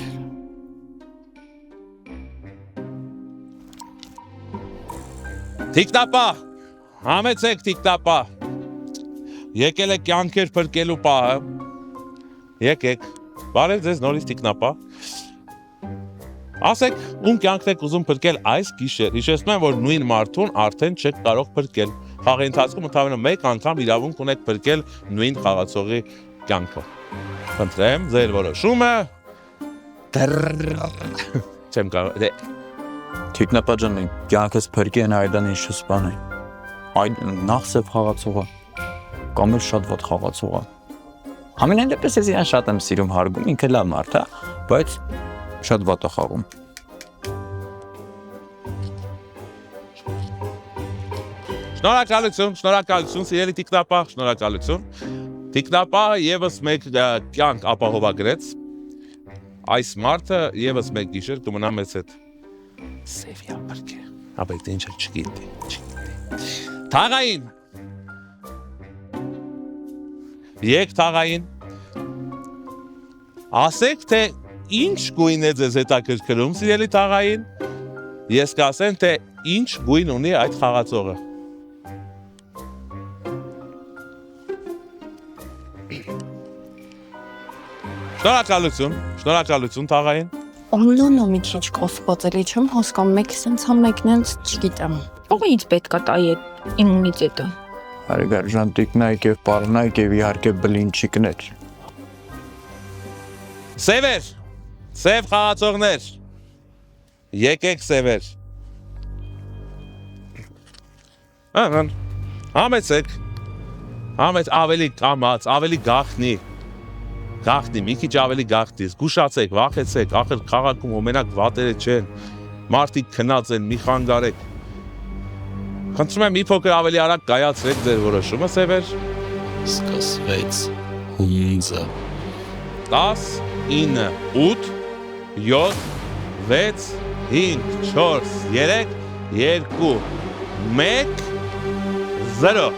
Տիկտապա, համեցեք տիկտապա։ Եկել եք կյանքեր փրկելու պահը։ Եկեք, բարև ձեզ նորից տիկնապա։ Ասեք, ում կյանքն եք ուզում փրկել այս գիշեր։ Հիշեցնում եմ, որ նույն մարդուն արդեն չեք կարող փրկել։ Խաղի ընթացքում ընդհանրապես մեկ անգամ իրավունք ունեք փրկել նույն խաղացողի կյանքը։ Խնդրեմ, ձեր որոշումը։ Չեմ կարող։ Տեխնապա ջան, կյանքս փրկի են այդան ինչ սպանե։ Այդ նախ սև խաղացողը կամ էլ շատ վատ խաղացողը։ Ամենայն դեպս ես իրան շատ եմ սիրում հարգում, ինքը լավ մարդ է, բայց շատ վատ է խաղում։ Շնորհակալություն, սիրելի տիկնապա, շնորհակալություն։ Տիկնապահը եւս մեկ կյանք ապահովագրեց։ Այս մարդը եւս մեկ գիշեր կմնա մեզ հետ։ Սևիա բրկե։ Ապա դա ինչ չգիտի։ Թաղային։ Եկ թաղային։ Ասեք թե ինչ գույն է ձեզ հետաքրքրում, սիրելի տաղային։ Ես կասեմ, թե ինչ գույն ունի այդ խաղացողը։ Շնորհակալություն տաղային։ Օմլոնը մի քիչ կոֆկոծելի չեմ հասկանում, մեկ սենցա մեկն չգիտեմ։ Ո՞ղից պետք է տայի այդ իմունիտետը։ Հարգարժան տիկնայք եւ պարնայք եւ իհարկե բլինչիկներ։ Սևեր, սև խաղացողներ, եկեք սևեր։ Համեցեք, ավելի կամած, ավելի գախնի, մի քիչ ավելի գախնի, զգուշացեք, վախեցեք, ախր քաղաքում ոմենակ վատերը չեն, մարդիկ քնած են, մի խանգարեք։ Խնդրում եմ մի փոքր ավելի արագ կայացրեք ձեր որոշումը, սևեր։ Սկսվեց հունձը։ 10, 9, 8, 7, 6, 5, 4, 3, 2, 1, 0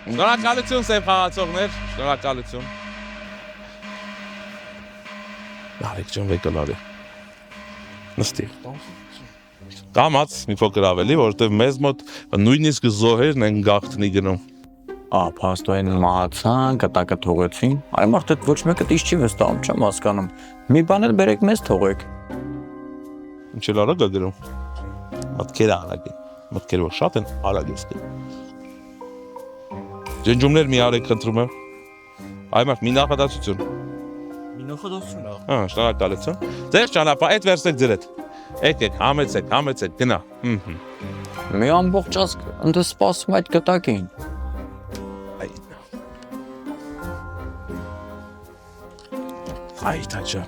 Շնորհակալություն սև խաղացողներ, շնորհակալություն։ Լարիկ ջան վեկը լարի։ Նստի։ Կամած մի փոքր ավելի, որովհետև մեզ մոտ նույնիսկ զոհերն են գաղտնի գնում։ Փաստորեն մահացան, կտակը թողեցին։ Այ մարդը ոչ մեկը դից չի վստահում, չեմ հասկանում։ Մի բան էլ բերեք մեզ թողեք։ Ինչ էլ արագ է գրում։ Մտքերը արագ են։ Մտքերը որ շատ են, արագ է ստի։ Ջնջումներ մի արեք խնդրում եմ։ Այ մարդ մի նախադասություն։ Մի նախադասություն։ Շնորհակալություն։ Ձեր ճանապարհ այդ վերցեք ձեր հետ։ Եկեք, համեցեք, գնա։ Մի ամբողջ ազգ ընդ սպասում այդ կտակին։ Այ տաճա։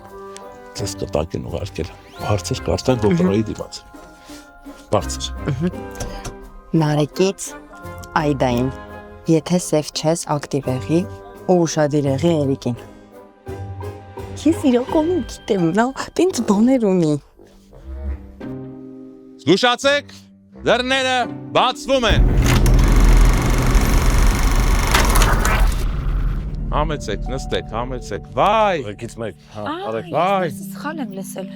Ձեզ կտակ են ուղարկել։ Բարձր կարտան դոկտորայի դիմաց։ Բարձր։ Նարեկից Այդային, եթե սև չես ակտիվեղի ու ուշադիր եղի Էրիկին։ Ես իրականում գիտեմ, նա տենց բաներ ունի։ Զգուշացեք, դռները բացվում են։ Համեցեք, նստեք, համեցեք, վայ։ Եկից մեկ, արեք, վայ։ Սխալ եմ լսել։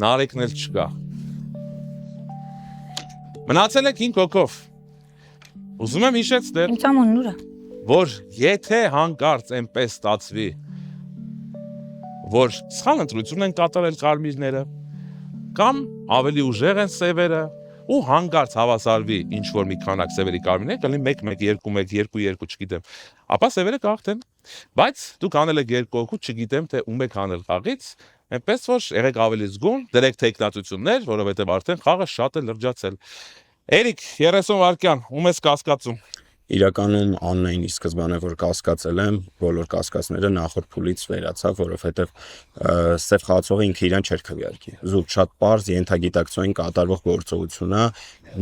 Նարեկն էլ չկա։ Մնացել եք 5 հոգով։ Ուզում եմ հիշեցնել, Ինձ ամոն նուրը։ որ եթե հանկարծ այնպես ստացվի, որ սխալ ընտրություն են կատարել կարմիրները, կամ ավելի ուժեղ են սևերը, ու հանկարծ հավասարվի ինչ որ մի քանակ սևերի կարմիրներ, կլինի 1-1, 2-1, 2-2, չգիտեմ, ապա սևերը կհաղթեն։ Բայց դուք անել եք 2 հոգու, չգիտեմ թե ում եք անել խաղից, այնպես որ եղեք ավելի զգոն, դրեք տեխնատություններ, որովհետև արդեն խաղը շատ է լրջացել։ Էրիկ, 30 վայրկյան, ում ես կասկածում։ Իրականում Աննային ի սկզբանե որ կասկածել եմ, բոլոր կասկածները նախորդ փուլից վերացավ, որովհետև սև խաղացողը ինքը իրան չէր քվեարկի։ Զուտ շատ པարզ ենթագիտակցային կատարվող գործողությունն է,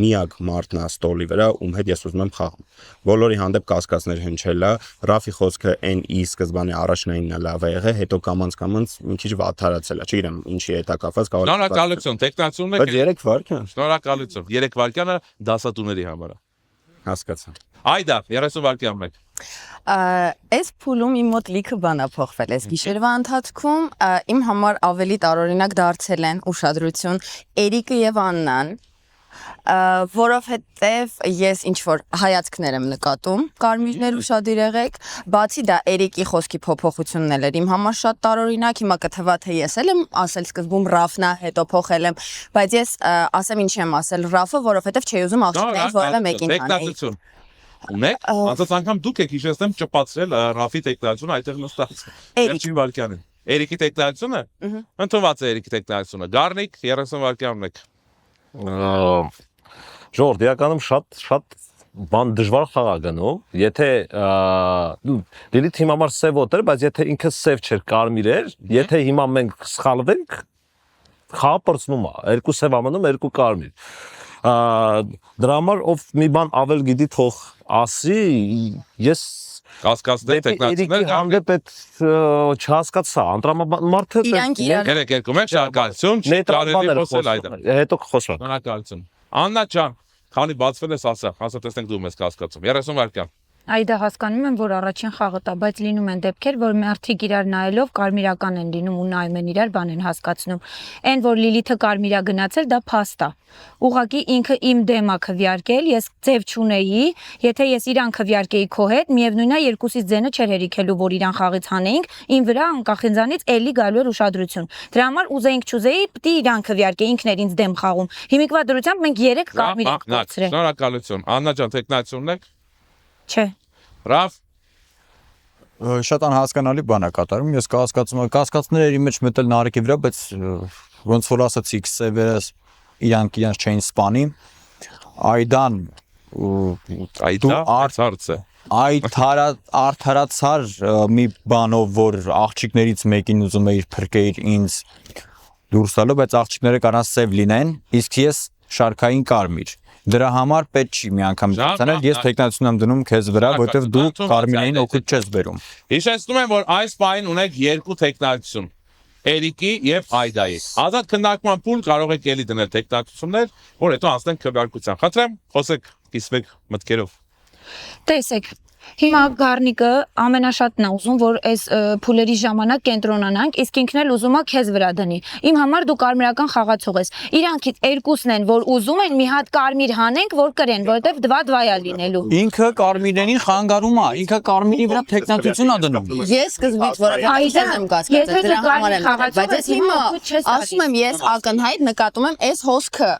միակ մարդն է ստոլի վրա, ում հետ ես ուզում եմ խաղամ։ Բոլորի հանդեպ կասկածներ հնչելա, Ռաֆի խոսքը այն ի սկզբանե առաջնայինն է լավ է եղել, հետո կամանց մի քիչ վատթարացել է, չգիտեմ ինչի հետ է կապված, կարող է։ Շնորհակալություն, տեխնատությունն եք։ Բայց 3 վայրկյան։ Շնորհակալություն։ 3 վայրկյանը դասատուների համար է։ Հասկացա։ Այդա, 30 վայրկյան մեկ։ Այս փուլում իմ մոտ լիքը բան է փոխվել այս գիշերվա ընթացքում, իմ համար ավելի տարօրինակ դարձել են ուշադրություն Էրիկը եւ Աննան, որովհետև ես ինչ որ հայացքներ եմ նկատում, կարմիրներ ուշադիր եղեք, բացի դա Էրիկի խոսքի փոփոխությունն էլ էր իմ համար շատ տարօրինակ, հիմա կթվա թե ես էլ եմ ասել սկզբում Ռաֆնա, հետո փոխել եմ, բայց ես ասեմ ինչի եմ ասել Ռաֆը, որովհետև չի ուզում աղջիկներից որևէ մեկին հանել։ Ունեք, անցած անգամ դուք եք հիշեցնեմ ճպացրել Ռաֆի տեխնատությունը այդտեղ նստած։ Վերջին վայրկյանին։ Էրիկի տեխնատությունը։ Ընդունված է Էրիկի տեխնատությունը։ Գառնիկ 30 վայրկյան ունեք։ Ժորդ, իրականում շատ բան դժվար խաղ է գնում, եթե դիլիթ հիմա համար սև ոտ էր, բայց եթե ինքը սև չէր, կարմիր էր, եթե հիմա մենք սխալվենք, խաղը պրծնում է, 2 սև ամնում, 2 կարմիր։ Դրա համար ով մի բան ավել գիտի թող ասի, ես կասկածներ տեխնատություններ հանդեպ այդ չհասկացա, անդրամամարդը Երեք երկում եք շնորհակալություն, կարելի խոսել այդա։ Հետո խոսանք։ Շնորհակալություն։ Աննա ջան, Քանի բացվել ես ասա տեսնենք դու մեզ կասկածում։ 30 վայրկյան։ Այդա հասկանում եմ, որ առաջին խաղը տա, բայց լինում են դեպքեր, որ մարդիկ իրար նայելով կարմիրական են լինում ու նայում են իրար բան են հասկացնում։ Այն որ Լիլիթը կարմիրա գնացել, դա փաստ է։ Ուղղակի ինքը իմ դեմ է քվյարկել, ես ձև չունեի, եթե ես իրան քվյարկեի քո հետ, միևնույնն է երկուսից ձենը չէր հերիքելու, որ իրան խաղից հանեինք, ին վրա անկախ ինձանից էլի գալու էր ուշադրություն։ Դրա համար ուզեինք չուզեի, պիտի իրան քվյարկեի, ինքն էր ինձ դեմ խաղում։ Հիմիկվա դրությամբ մենք 3 կարմիր ենք կորցրել։ Շնորհակալություն։ Աննա ջան, տեխնացիոնն եք։ Չէ։ Ռաֆ Շատ անհասկանալի բան է կատարում։ Ես կհասկացում եմ, կասկածները իր մեջ մտել Նարեկի վրա, բայց ոնց որ ասացիք, Սևերս իրանք չէին սպանի։ Այդան հարցը։ Այդ արդարացար մի բանով, որ աղջիկներից մեկին ուզում էիր փրկեիր ինձ դուրս տալու, բայց աղջիկները կարան սև լինեն, իսկ ես շարքային կարմիր։ Դրա համար պետք չի մի անգամ ցանել, ես տեխնացիոն եմ դնում քեզ վրա, որովհետև դու կարմիրային օգուտ չես բերում։ Հիշեցնում եմ, որ այս պահին ունեք 2 տեխնացիոն։ Էրիկի եւ Այդայի։ Ազատ քննարկման փուլ կարող եք ելի դնել տեխնացիոններ, որ հետո անցնենք քվեարկության։ Խնդրեմ, խոսեք, կիսվեք մտքերով։ Տեսեք, հիմա Գառնիկը ամենաշատն է ուզում, որ այս փուլերի ժամանակ կենտրոնանանք, իսկ ինքն էլ ուզում է քեզ վրա դնի։ Իմ համար դու կարմիրական խաղացող ես։ Իրանքից երկուսն են, որ ուզում են մի հատ կարմիր հանենք, որ կրեն, որովհետև դվա լինելու։ Ինքը կարմիրներին խանգարում է, ինքը կարմիրի վրա տեխնացիոն է դնում։ Ես սկզբից որովհետեւ եմ կասկածել դրա համար եմ, բայց ես հիմա ասում եմ ես ակնհայտ նկատում եմ այս հոսքը։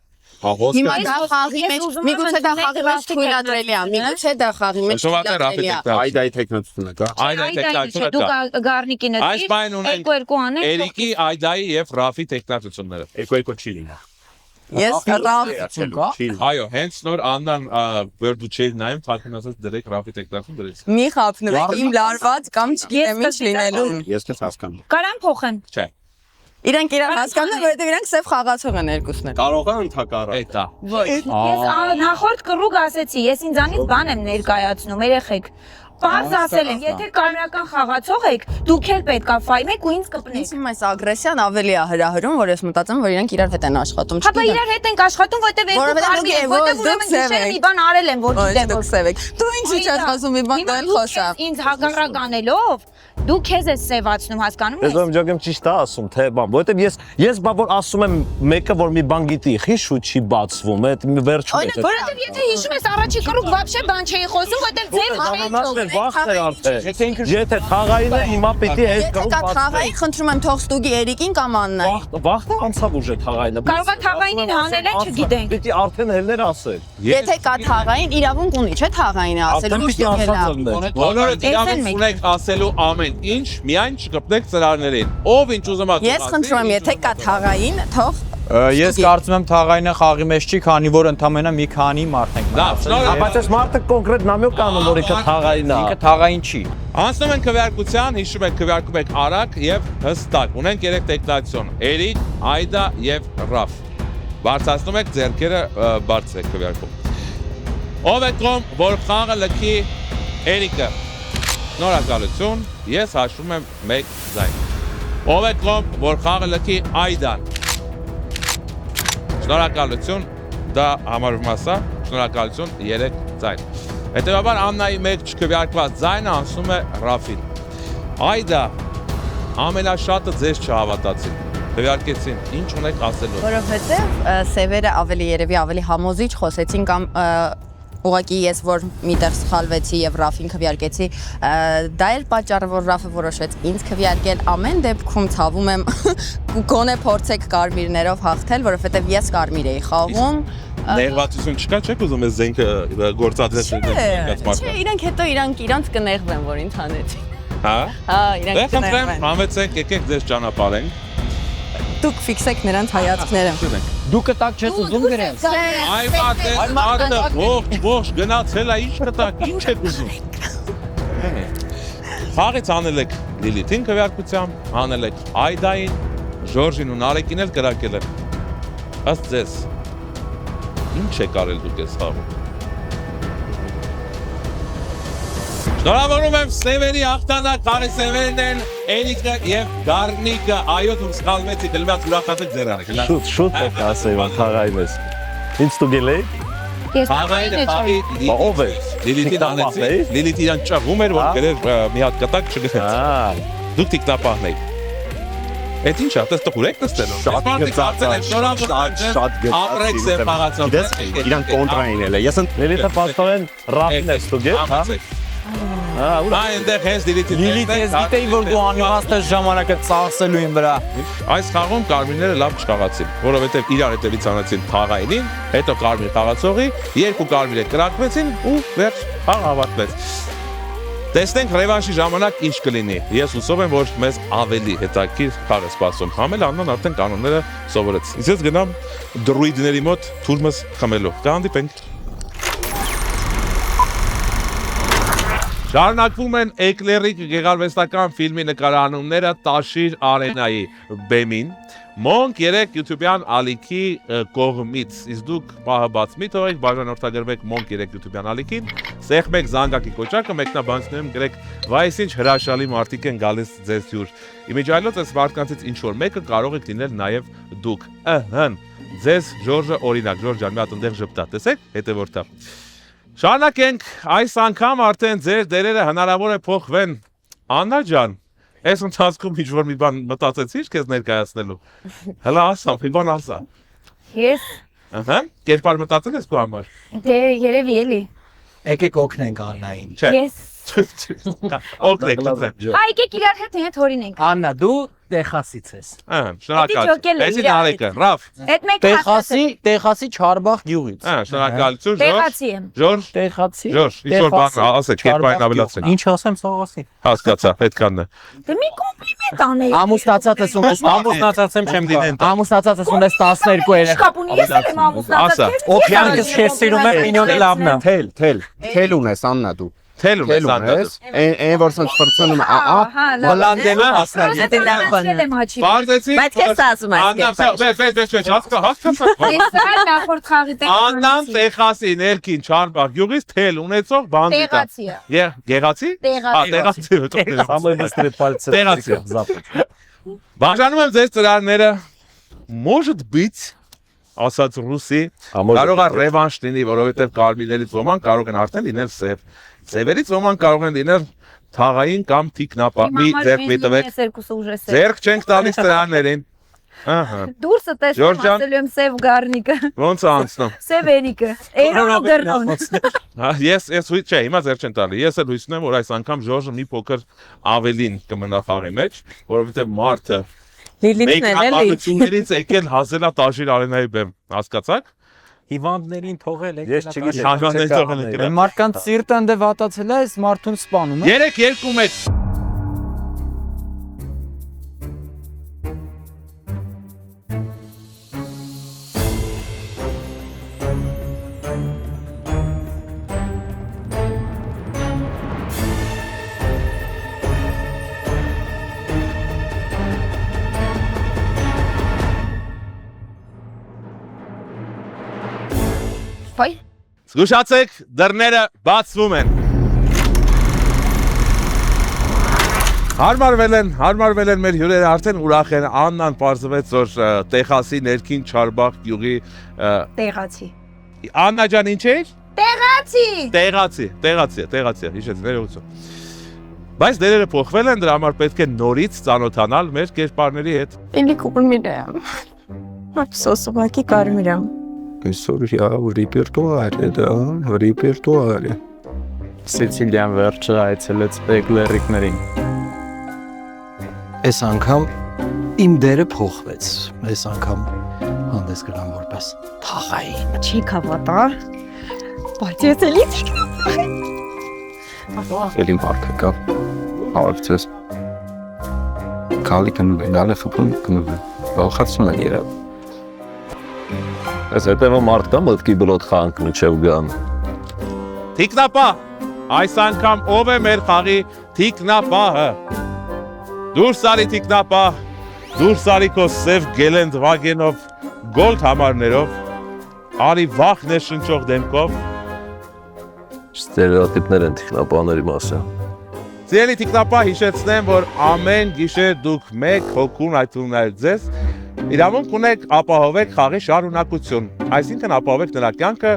Հիմա դա խաղի մեջ, միգուցե դա խաղի մեջ թույլատրելի է, միգուցե դա խաղի մեջ թույլատրելի է։ Այդայի տեխնացիոնը կա։ Այդայի տեխնացիոնը դու Գառնիկին այս բան ունենք 2 անենք։ Էրիկի, Այդայի եւ Ռաֆի տեխնացիոնները։ 2 չի լինա։ Ես Ռաֆ։ Այո, հենց նոր Աննան որ դու չէի նայում, թաքուն ասած դրեք Ռաֆի տեխնացիոն դրեց։ Մի խափնվեք իմ լարված կամ չգիտեմ ինչ լինելու։ Ես քեզ հասկանում։ Կարան փոխեմ։ Չէ։ Իրանք իրար հասկանում են, որովհետև իրանք սև խաղացող են երկուսն էլ։ Կարող է ընդհակառակ։ Էտա։ Ոչ։ Ես նախորդ կռուգ ասեցի, ես ինձանից բան եմ ներկայացնում, երեխեք։ Պարզ ասել եմ, եթե կարմիրական խաղացող եք, դուք էլ պետքա ֆայմեք ու ինձ կպնեք։ Ինձ այս ագրեսիան ավելի է հրահրում, որ ես մտածում որ իրանք իրար հետ են աշխատում։ Հապա իրար հետ ենք աշխատում, որովհետև երկու կարմիր են, որովհետև ուրեմն գիշերը մի բան արել են, որ գիտեմ որ սև եք։ Դու ինչի՞ չես ասում մի բան դել խոսա։ Ինձ հակառակ անելով դու քեզ ես սևացնում, հասկանում ես։ Ես ջոգեմ ճիշտ է ասում, թե բան, որովհետև ես բա որ ասում եմ մեկը որ մի բան գիտի, խիշ ու չի բացվում, այդ վերջում է։ Որովհետև եթե հիշում ես առաջի կռուգ вообще բան չէի խոսում, որովհետև ձեր Եթե թաղայինը հիմա պիտի այս կռուգ բացվի։ Թաղային խնդրում եմ թող ստուգի Էրիկին կամ Աննային։ Վախտը անցավ ուժը թաղայինը։ Կարող է թաղայինին հանել են, չգիտենք։ Պիտի արդեն հելներ ասել։ Եթե կա թաղային, իրավունք ունի, չէ՞ թաղայինը ասելու պիտի ասածը։ Բոլորը իրավունք ունեք ասելու ամեն ինչ, միայն չկպնեք ծրարներին։ Ով ինչ ուզում է։ Ես խնդրում եմ, եթե կա թաղային, թող Ես կարծում եմ թաղայինը խաղի մեջ չի, քանի որ ընդամենը մի քանի մարդ ենք։ Բայց այս մարդը կոնկրետ նամյոկ անում, որ ինքը թաղային է։ Ինքը թաղային չի։ Անցնում ենք քվեարկության, հիշում եք քվեարկում եք արագ եւ հստակ։ Ունենք 3 տեխնացիոն՝ Էրիկ, Այդա եւ Ռաֆ։ Բարձրացնում եք ձեռքերը բարձր եք քվեարկում։ Ով է կողմ, որ խաղը լքի Էրիկը։ Շնորհակալություն, ես հաշվում եմ 1 ձայն։ Ով է կողմ, որ խաղը լքի Այդան։ Շնորհակալություն, դա համարվում է սա, շնորհակալություն 3 ձայն։ Հետևաբար Աննայի 1 չքվեարկված ձայնը անցնում է Ռաֆին։ Այդա ամենաշատը ձեզ չհավատացին։ Քվեարկեցին, ինչ ունեք ասելու։ Որովհետև սևերը ավելի համոզիչ խոսեցին կամ ուղղակի ես որ միտեղ սխալվեցի եւ Ռաֆին քվեարկեցի, դա էր պատճառը, որ Ռաֆը որոշեց ինձ քվեարկել։ Ամեն դեպքում ցավում եմ գոնե փորձեք կարմիրներով հաղթել, որովհետեւ ես կարմիր էի խաղում։ Ներվածություն չկա, չեք ուզում ես զենքը գործադրել։ Չէ, իրանք իրանց կնեղվեն, որ ինձ հանեցին։ Հա։ Հա, իրանք կնեղվեն։ Համեցեք, եկեք ձեզ ճանապարհենք։ Դուք ֆիքսեք նրանց հայացքները։ Դու կտակ չես ուզում գրել։ Այ մատես, արդը ողջ գնացել է, ինչ կտակ, ինչ եք ուզում։ Խաղից անել եք Լիլիթին քվեարկությամբ, անել եք Այդային, Ժորժին ու Նարեկին էլ կրակել եք։ Ըստ ձեզ, ինչ եք արել դուք այս խաղում։ Շնորհավորում եմ Սևերի հաղթանակ, խաղի Սևերն են, Էրիկը եւ Գառնիկը, այո դուք սխալվեցիք, ելմած ուրախացեք ձեր արեք։ Շուտ եք ասել, որ թաղային ես։ Ինչ ստուգել եք։ Ես Խաղային է խաղի Ո՞վ է։ Լիլիթին անեցի։ Լիլիթին իրան ճաղում էր, որ գրեր մի հատ կտակ չգնաց։ Դուք տիկնապահն եք։ Այդ ինչ է, դες տխուր եք նստելու։ Շատ ապրեք սեր խաղացող։ Գիտես, իրան կոնտրային էլ է։ Ես Լիլիթը պաստորեն ռապին է ստուգել, հա։ Այնտեղ հենց Լիլիթին։ Լիլիթ, ես գիտեի, որ դու անիմաստ ես ժամանակը ծախսելու եմ վրա։ Այս խաղում կարմիրները լավ չխաղացին, որովհետև իրար հետևից անեցին խաղայինին, հետո կարմիր խաղացողի, երկու կարմիրը կրակվեցին ու վերջ խաղ ավարտվեց։ Տեսնենք ռևանշի ժամանակ ինչ կլինի։ Ես հուսով եմ, որ մեզ ավելի հետաքրքիր խաղ է սպասում։ Համել Աննան արդեն կանոնները սովորեց։ Իսկ ես գնամ դրուիդների մոտ թուրմս խմելու։ Կհանդիպենք։ Շարունակվում են Էկլերիկ գեղարվեստական ֆիլմի նկարահանումները Տաշիր Արենայի բեմին։ Monk 3 YouTube-յան ալիքի կողմից։ Իսկ դուք պահը բաց մի թողեք, բաժանորդագրվեք Monk 3 YouTube-յան ալիքին, սեղմեք զանգակի կոճակը, մեկնաբանցնեմ գրեք, վայս ինչ հրաշալի մարդիկ են գալիս ձեզ հյուր։ Իմիջայլոց այս մարդկանցից ինչ որ մեկը կարող եք լինել նաև դուք։ Ըհն։ Ձեզ Ժորժը օրինակ, Ժորժ ջան, մի հատ ընդեղ ժպտա, տեսեք, հետևորդա։ Շարունակենք, այս անգամ արդեն ձեր դերերը հնարավոր է փոխվեն։ Աննա ջան, այս ընթացքում ինչ-որ մի բան մտածեցի՞ր քեզ ներկայացնելու։ Հələ ասա, մի բան ասա։ Ես Ահա, կերպար մտածել ես քո համար։ դե երևի էլի։ Եկեք օգնենք Աննային։ Չէ։ Ես Օգնեք, լավ։ Հայ եկեք իրար հետ հորինենք։ Աննա, դու Տեխասից ես։ Ահա, շնորհակալ։ ջոկել է, Էսի իրար նարեկը, ռավ։ Այդ մեկ Տեխասի Չարբախ գյուղից։ Ահա, շնորհակալություն, Տեղացի եմ։ Ժորժ։ Տեխասի։ Ժորժ, ինչ-որ բան ասեք, կերպարին ավելացրեք։ Ինչ ասեմ, սա ասի։ Հասկացա, պետքան է։ Դե մի կոմպլիմենտ անեի։ Ամուսնացած ես ունես, ամուսնացած եմ չեմ գա։ Ամուսնացած ես ունես 12 երեխա։ Շկապ ունի, ես էլ եմ ամուսնացած։ Օքյանս քեզ սիրում եմ, մինյոն լավն է։ Թել ունես Աննա դու։ Թել ունես, Այն որ սենց ֆրցնում բլանդելու ասնալի։ Դե լավ եմ հաչի։ Բարձեցի։ Բայց քեզ ասում ես Աննա, հասկացա։ Ես այլ նախորդ խաղի տեղ։ Աննան Տեխասի ներքին Չարբախ գյուղից թել ունեցող բանդիտա։ Տեղացի է։ Գեղացի։ Տեղացի։ Տեղացի։ Տեղացի։ Բաժանում եմ ձեզ ծրարները։ Может быть, ասած ռուսի, կարող է ռևանշ լինի, որովհետև կարմիրներից ոմանք կարող են արդեն լինել սև։ Սևերից ոմանք կարող են լինել թաղային կամ թիկնապա։ Մի ձեռք մի տվեք։ Ձեռք չենք տալիս ծրարներին։ Ահա։ Դուրսը տեսնում ասելու եմ սև գառնիկը։ Ոնց է անցնում։ Սև էրիկը։ Էրոնը դեռնոն։ Հա, ես հույս չէ, հիմա ձեր չեն տալի։ Ես էլ հույս ունեմ, որ այս անգամ Ժորժը մի փոքր ավելին կմնա խաղի մեջ, որովհետև մարդը Լիլիթն էլ էլի։ Մեկնաբանություններից եկել հասելա Տաշիր Արենայի բեմ, հասկացաք։ Հիվանդներին թողել եք։ Ես չգիտեմ։ Հանգանել թողել եք։ Մարդկանց սիրտը ընդ վատացել է, այս մարդուն սպանում է։ 3-2-1 Վայ։ Զգուշացեք, դռները բացվում են։ Հարմարվել են մեր հյուրերը, արդեն ուրախ են։ Աննան պարզվեց, որ Տեխասի ներքին Չարբախ գյուղի Տեղացի։ Աննա ջան, ինչ էր։ Տեղացի։ Տեղացի, հիշեց, ներողություն։ Բայց դերերը փոխվել են, դրա համար պետք է նորից ծանոթանալ մեր կերպարների հետ։ Էլի կողմիր եմ։ Ափսոս, ուղղակի կարմիր եմ։ Այսօր ռեպերտուար է դա, ռեպերտուար է։ Սիցիլիան վերջը այցելեց Էկլերիկներին։ Այս անգամ իմ դերը փոխվեց։ Այս անգամ հանդես գնամ որպես թաղային։ Չի կավատա։ Բայց ես էլի Էլի մարդը կա։ Հավաքցես։ Կալի կնուվեն, ալե ֆուտբոլ կնուվեն։ Բախացնում են երավ։ Այս հետևը մարդ կա մտքի բլոտ խանք միջև գան։ Թիկնապա, այս անգամ ով է մեր խաղի թիկնապահը։ Դուրս արի թիկնապա, դուրս արի քո սև գելենդ վագենով, գոլդ համարներով, արի վախ ներշնչող դեմքով։ Ստերեոտիպներ են թիկնապաների մասը։ Սիրելի թիկնապա, հիշեցնեմ, որ ամեն գիշեր դուք մեկ հոգուն այցելում նաև ձեզ, իրավունք ունեք ապահովեք խաղի շարունակություն, այսինքն ապահովեք նրա կյանքը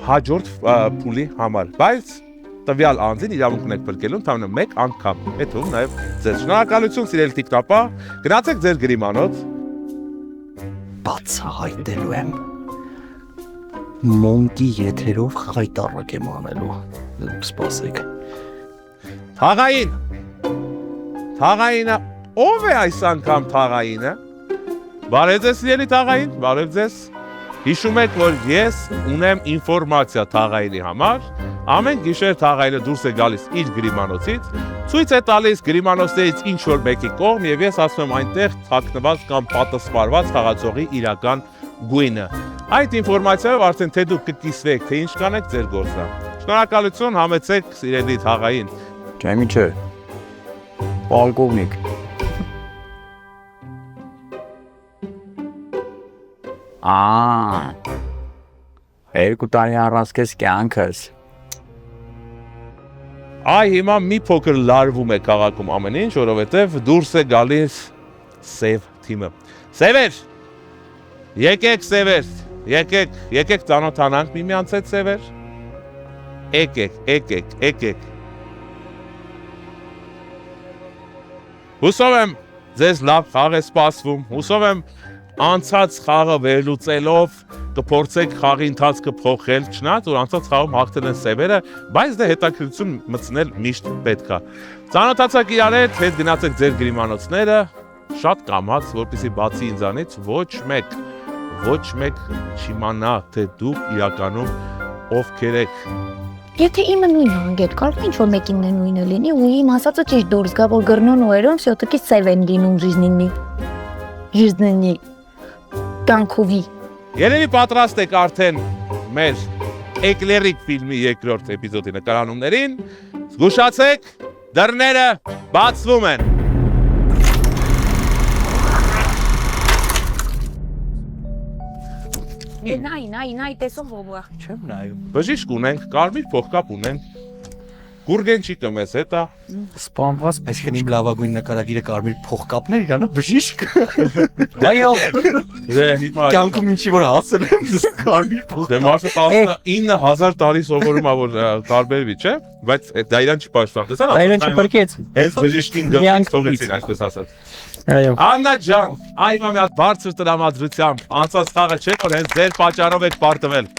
հաջորդ փուլի համար, բայց տվյալ անձին իրավունք ունեք փրկելու ընդամենը մեկ անգամ։ Հետո նաև ձեզ շնորհակալություն սիրելի տիկնապա, գնացեք ձեր գրիմանոց։ Բացահայտելու եմ մոնկի եթերով խայտարակ եմ անելու։ Սպասեք։ Թաղայինը, ով է այս անգամ թաղայինը։ Բարև ձեզ սիրելի թաղային, բարև ձեզ։ Հիշում եք, որ ես ունեմ ինֆորմացիա թաղայինի համար, ամեն գիշեր թաղայինը դուրս է գալիս իր գրիմանոցից, ցույց է տալիս գրիմանոցներից ինչ որ մեկի կողմ եւ ես ասում եմ այնտեղ թաքնված կամ պատասխանված խաղացողի իրական գույնը։ Այդ ինֆորմացիայով արդեն թե դուք կկիսվեք, թե ինչ կանեք ձեր գործը։ Շնորհակալություն, համեցեք սիրելի թաղային։ Ջայմի չէ։ Պոլկովնիկ։ Երկու տարի առանց քեզ կյանքս։ Այ հիմա մի փոքր լարվում է քաղաքում ամեն ինչ, որովհետև դուրս է գալիս սև թիմը։ Սևեր։ Եկեք սևեր, եկեք ծանոթանանք միմյանց հետ սևեր։ Եկեք։ Հուսով եմ ձեզ լավ խաղ է սպասվում, հուսով եմ անցած խաղը վերլուծելով կփորձեք խաղի ընթացքը փոխել, չնայած որ անցած խաղում հաղթել են սևերը, բայց դե հետաքրքրություն մտցնել միշտ պետք է։ Ծանոթացեք իրար հետ գնացեք ձեր գրիմանոցները, շատ կամաց, որպեսզի բացի ինձանից ոչ մեկ չիմանա, թե դուք իրականում ովքեր եք։ Եթե իմը նույնը անգետ, կարող ինչ որ մեկինն է նույնը լինի ու իմ ասածը ճիշտ դուրս գա, որ գրնոն ու երում всё-таки սև են լինում жизненնի կյանքովի։ Երևի պատրաստ եք արդեն մեր Էկլերիկ ֆիլմի երկրորդ էպիզոդի նկարանումներին, զգուշացեք, դռները բացվում են։ Նայ, տեսող ողա։ Չեմ նայում։ Բժիշկ ունենք, կարմիր փողկապ ունենք, գուրգենչիկը մեզ հետ է։ Սպանված, այսինքն իմ լավագույն նկարագիրը կարմիր փողկապներ իրանա բժիշկ։ Այո։ Կյանքում ինչի որ հասել եմ կարմիր փողկապ։ Դե մարդը 19000 տարի սովորում ա որ տարբերվի, չէ՞։ Բայց դա իրան չպաշտպան։ Տեսա՞ր։ Դա իրան չփրկեց։ Հենց բժիշկին գլխից թողեցին, այսպես ասած։ Այո։ Աննա ջան, այ մի հատ բարձր տրամադրությամբ անցած խաղը չէ որ հենց ձեր պատճառով եք պարտվել։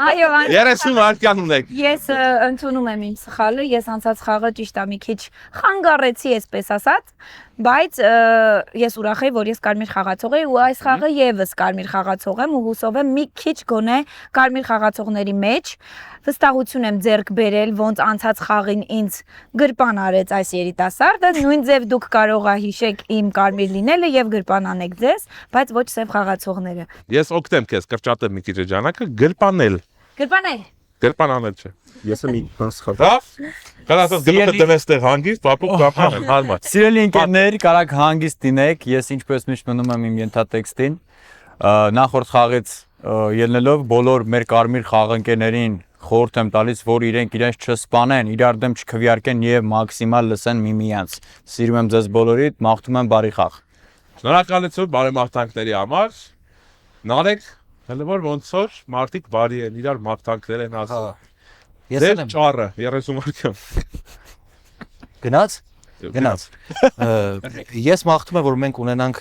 Այո, 30 վայրկյան ունեք։ Ես ընդունում եմ իմ սխալը, ես անցած խաղը ճիշտ է մի քիչ խանգարեցի, այսպես ասած, բայց ես ուրախ եմ, որ ես կարմիր խաղացող եմ ու այս խաղը եւս կարմիր խաղացող եմ ու հուսով եմ մի քիչ գոնե կարմիր խաղացողների մեջ վստահություն եմ ձեռք բերել, ոնց անցած խաղին ինձ գրպան արեց այս երիտասարդը, նույն ձև դուք կարող ա հիշեք իմ կարմիր լինելը եւ գրպան անեք ձեզ, բայց ոչ սև խաղացողները։ Ես օգտեմ քեզ, կրճատեմ մի քիչ ժամանակը, գրպանել։ Գրպանել։ Գրպանանել չէ։ Ես եմ բան սխալ։ Լավ։ Կարասած գլուխը դնես տեղ հանգիստ, պապուկ կապան, հարմար։ Սիրելի ընկերներ, կարաք հանգիստ լինեք, ես ինչպես միշտ մնում եմ իմ ենթատեքստին, նախորդ խաղից ելնելով բոլոր մեր կարմիր խաղընկերներին խորհուրդ եմ տալիս, որ իրենք իրենց չսպանեն, իրար դեմ չքվեարկեն եւ մաքսիմալ լսեն միմյանց։ Սիրում եմ ձեզ բոլորիդ, մաղթում եմ բարի խաղ։ Շնորհակալություն բարեմաղթանքների համար։ Նարեկ, հələ որ ոնց որ մարդիկ բարի են, իրար մաղթանքներ են ասում։ Ես եմ եմ ճառը 30 վայրկյան։ Գնաց։ Ես մաղթում եմ, որ մենք ունենանք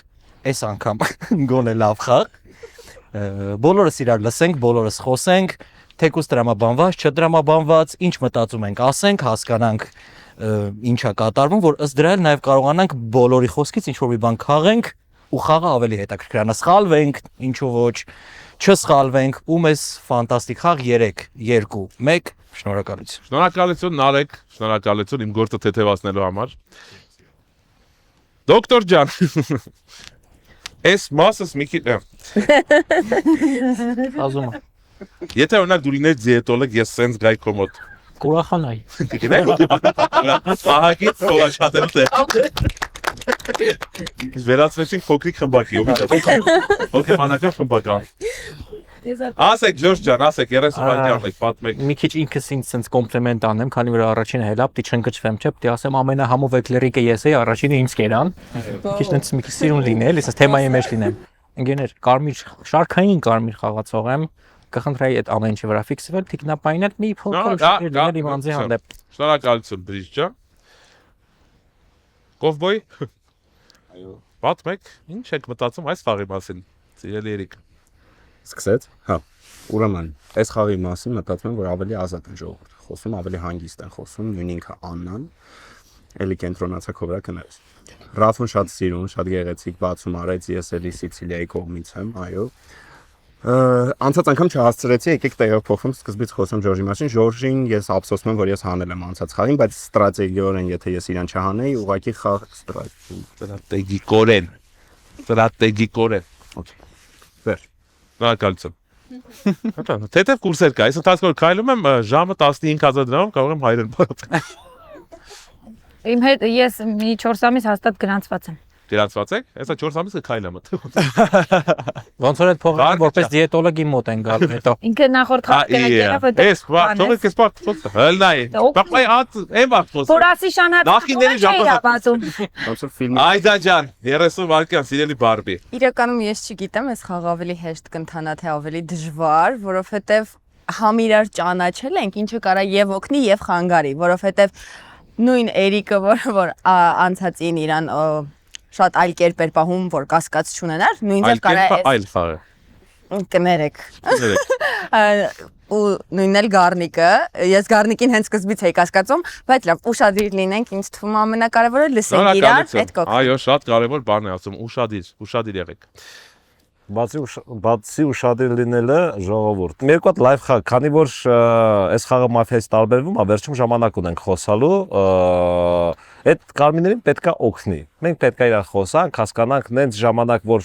այս անգամ գոնե լավ խաղ։ Բոլորս իրար լսենք, բոլորս խոսենք, թեկուզ տրամաբանված, չտրամաբանված, ինչ մտածում ենք, ասենք, հասկանանք ինչա կատարվում, որ ըստ դրա էլ նաև կարողանանք բոլորի խոսքից ինչ որ մի բան քաղենք ու խաղը ավելի հետաքրքրանա։ Սխալվենք, ինչու ոչ, չսխալվենք, ու մեզ ֆանտաստիկ խաղ 3-2-1 Շնորհակալություն։ Շնորհակալություն Նարեկ, շնորհակալություն իմ գործը թեթևացնելու համար։ Դոկտոր ջան։ Էս մասս մի քիչ Ազում եմ։ Եթե օրինակ դու լիներ դիետոլոգ, ես սենց գայ քո մոտ։ Կուրախանայի։ Ահագից փոխաշատել է։ Վերացվեցինք փոքրիկ խմբակի, հոգեբանական խմբական։ Ասեք Ջորջ ջան, ասեք 30 վայրկյան եք պատմեք։ Մի քիչ ինքս ինձ sense կոմպլիմենտ անեմ, քանի որ առաջինը հելա, պիտի չընկճվեմ, չէ՞, պիտի ասեմ ամենահամով էկլերիկը ես էի, առաջինը ինձ կերան։ Քիչ sense մի քիչ սիրուն լինել, ես թեմայի մեջ լինեմ։ Ընկերներ, կարմիր շարքային կարմիր խաղացող եմ, կխնդրեի այդ ամեն ինչի վրա ֆիքսվել, տիկնապային էլ մի փոքր շփոթել իմ անձի հանդեպ։ Շնորհակալություն, բրիջ ջան։ Կովբոյ։ Այո։ Պատմեք, ինչ եք մտածում այս խաղի մասին, սիրելի Երիկ։ Սկսեց։ Հա։ Ուրեմն, այս խաղի մասին մտածում եմ, որ ավելի ազատ են ժողովուրդը խոսում, ավելի հանգիստ են խոսում, նույն ինքը Աննան, էլի կենտրոնացա քո վրա կներես։ Ռաֆուն շատ սիրուն, շատ գեղեցիկ բացում արեց, ես էլի Սիցիլիայի կողմից եմ, այո։ Անցած անգամ չհասցրեցի, եկեք տեղով փոխվում, սկզբից խոսեմ Ժորժի մասին։ Ժորժին ես ափսոսում եմ, որ ես հանել եմ անցած խաղին, բայց ստրատեգիորեն, եթե ես իրան չհանեի, ուղղակի խաղ Ստրատեգիկորեն։ Okay։ Վեր։ Շնորհակալություն։ Թեթև կուրսեր կա, այս ընթացքում քայլում եմ ժամը 15,000 դրամով կարող եմ հայրեն բարդ։ Իմ հետ ես մի 4 ամիս հաստատ գրանցված եմ։ Գրանցված եք, հեսա 4 ամիսը քայլեմ։ Ոնց որ այդ փողը որպես դիետոլոգի մոտ են գալու հետո։ Ինքը նախորդ խաղկերակերով հետո։ Էս, թողեք էս բախտ խոսքը։ Հելնայ։ Բախայ հատ եմ բախտ խոսքը։ Որասի շանած։ Նախիների ժամանակ բացում։ Ոնց որ ֆիլմի Այդա ջան, 30 վայրկյան սիրելի Բարբի։ Իրականում ես չգիտեմ, այս խաղը ավելի հեշտ կընթանա թե ավելի դժվար, որովհետև համ իրար ճանաչել ենք, ինչը կարա եւ օգնի եւ խանգարի, որովհետև նույն Էրիկը, որ անցածին իրան շատ այլ կերպ էր պահում, որ կասկած չունենար, նույնիսկ կարա այլ խաղը։ կներեք։ Ու նույնն էլ Գառնիկը, ես Գառնիկին հենց սկզբից էի կասկածում, բայց լավ, ուշադիր լինենք, ինձ թվում է ամենակարևորը լսենք իրար, այդ կողմ։ Այո, շատ կարևոր բան է ասում, ուշադիր եղեք։ Բացի ուշադիր լինելը ժողովուրդ։ Մի երկու հատ լայվ խաղ, քանի որ այս խաղը մաֆիայից տարբերվում է, վերջում ժամանակ ունենք խոսալու, այդ կարմիրներին պետքա օգնի։ Մենք պետքա իրար խոսանք, հասկանանք նենց ժամանակ, որ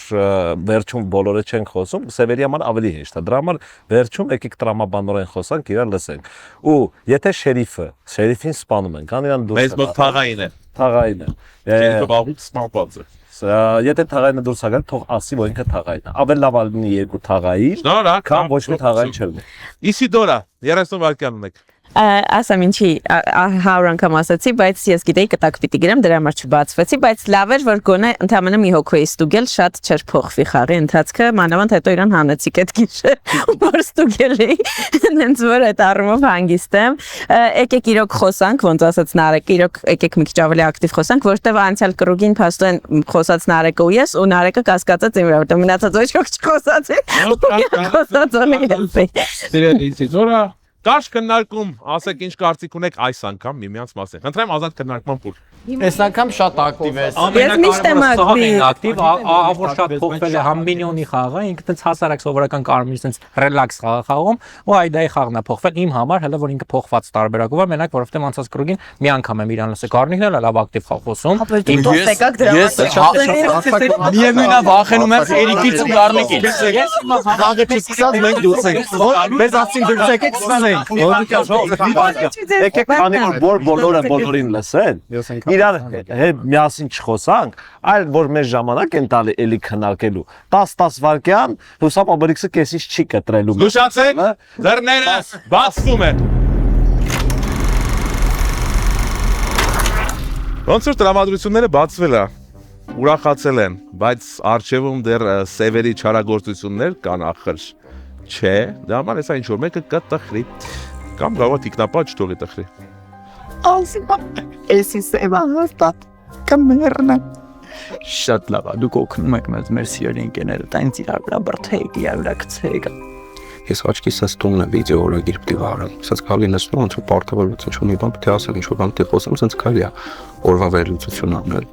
վերջում բոլորը չեն խոսում, սևերի համար ավելի հեշտ է։ Դրա համար վերջում եկեք տրամաբանորեն խոսանք, իրար լսենք։ Ու եթե շերիֆին սպանում են, կան իրան դուրս։ Մեծ բող թաղային է։ Թաղային է։ Շերիֆը բաղուց սպանված է։ Եթե թաղայինը դուրս ագալ, թող ասի, որ ինքը թաղային է։ Ավելի լավ լինի երկու թաղային, քան ոչ մի թաղային չլինի։ Իսիդորա, 30 վայրկյան ունեք։ Ասամ ինչի 100 անգամ ասացի, բայց ես գիտեի կտակ պիտի գրեմ, դրա համար չբացվեցի, բայց լավ էր, որ գոնե ընդամենը մի հոգու էի ստուգել, շատ չէր փոխվի խաղի ընթացքը, մանավանդ հետո իրան հանեցիք այդ գիշեր, որ ստուգել էի, հենց որ այդ առումով հանգիստ եմ։ Եկեք իրոք խոսանք, ոնց ասաց Նարեկը, իրոք եկեք մի քիչ ավելի ակտիվ խոսանք, որտեվ անցյալ կրուգին փաստորեն խոսած Նարեկը ու ես, ու Նարեկը կասկածեց իմ վրա, որտեվ մնացած ոչ ոք չխոսացի։ Խոսած ունի։ Սիրելի Իսիդորա, Կաշ քննարկում, ասեք ինչ կարծիք ունեք այս անգամ միմյանց մասին։ Խնդրեմ ազատ քննարկման փուլ։ Այս անգամ շատ ակտիվ ես։ Ես միշտ եմ ակտիվ, որ շատ փոխվել է համ միլիոնի խաղը, ինքը տենց հասարակ սովորական կարմիր տենց ռելաքս խաղ խաղում, ու այդայի խաղն է փոխվել իմ համար, հələ որ ինքը փոխված տարբերակով է, մենակ որովհետև անցած կրուգին մի անգամ եմ իրան լսել, Գառնիկն էլ լավ ակտիվ խաղ խոսում։ Միևնույնն է վախենում եմ Էրիկից ու Գառնիկից։ Ես հիմա խաղը չսկսած մենք դուրս ենք։ Մեզ ասին դուրս եկեք սկսենք։ Եկեք քանի որ բոլորը բոլորին լսեն։ Իրար հետ միասին չխոսանք, այլ որ մեր ժամանակ են տալի էլի քննարկելու։ 10 վայրկյան հուսամ Օբելիքսը կեսից չի կտրելու։ Զուշացեք, դռները բացվում են։ Ոնց որ տրամադրությունները բացվել է, ուրախացել են, բայց արժևում դեռ սևերի չարագործություններ կան ախր։ Չէ, դա համար հեսա ինչ որ մեկը կտխրի, կամ գավա տիկնապա չթողի տխրի։ Ասիպա, էսի սևա հաստատ, կմերնը։ Շատ լավ է, դուք օգնում եք մեզ մեր սիրելի ընկերները, տանց իրար վրա բրթեք, իրար վրա գցեք։ Ես աչքիս ստումն է վիդեո օրագիր պիտի վարեմ։ Սենց կարելի նստում, ոնց որ պարտավորություն չունի, բան պիտի ասել, ինչ որ բան պիտի խոսեմ, սենց կարելի է օրվա վերլուծություն անել։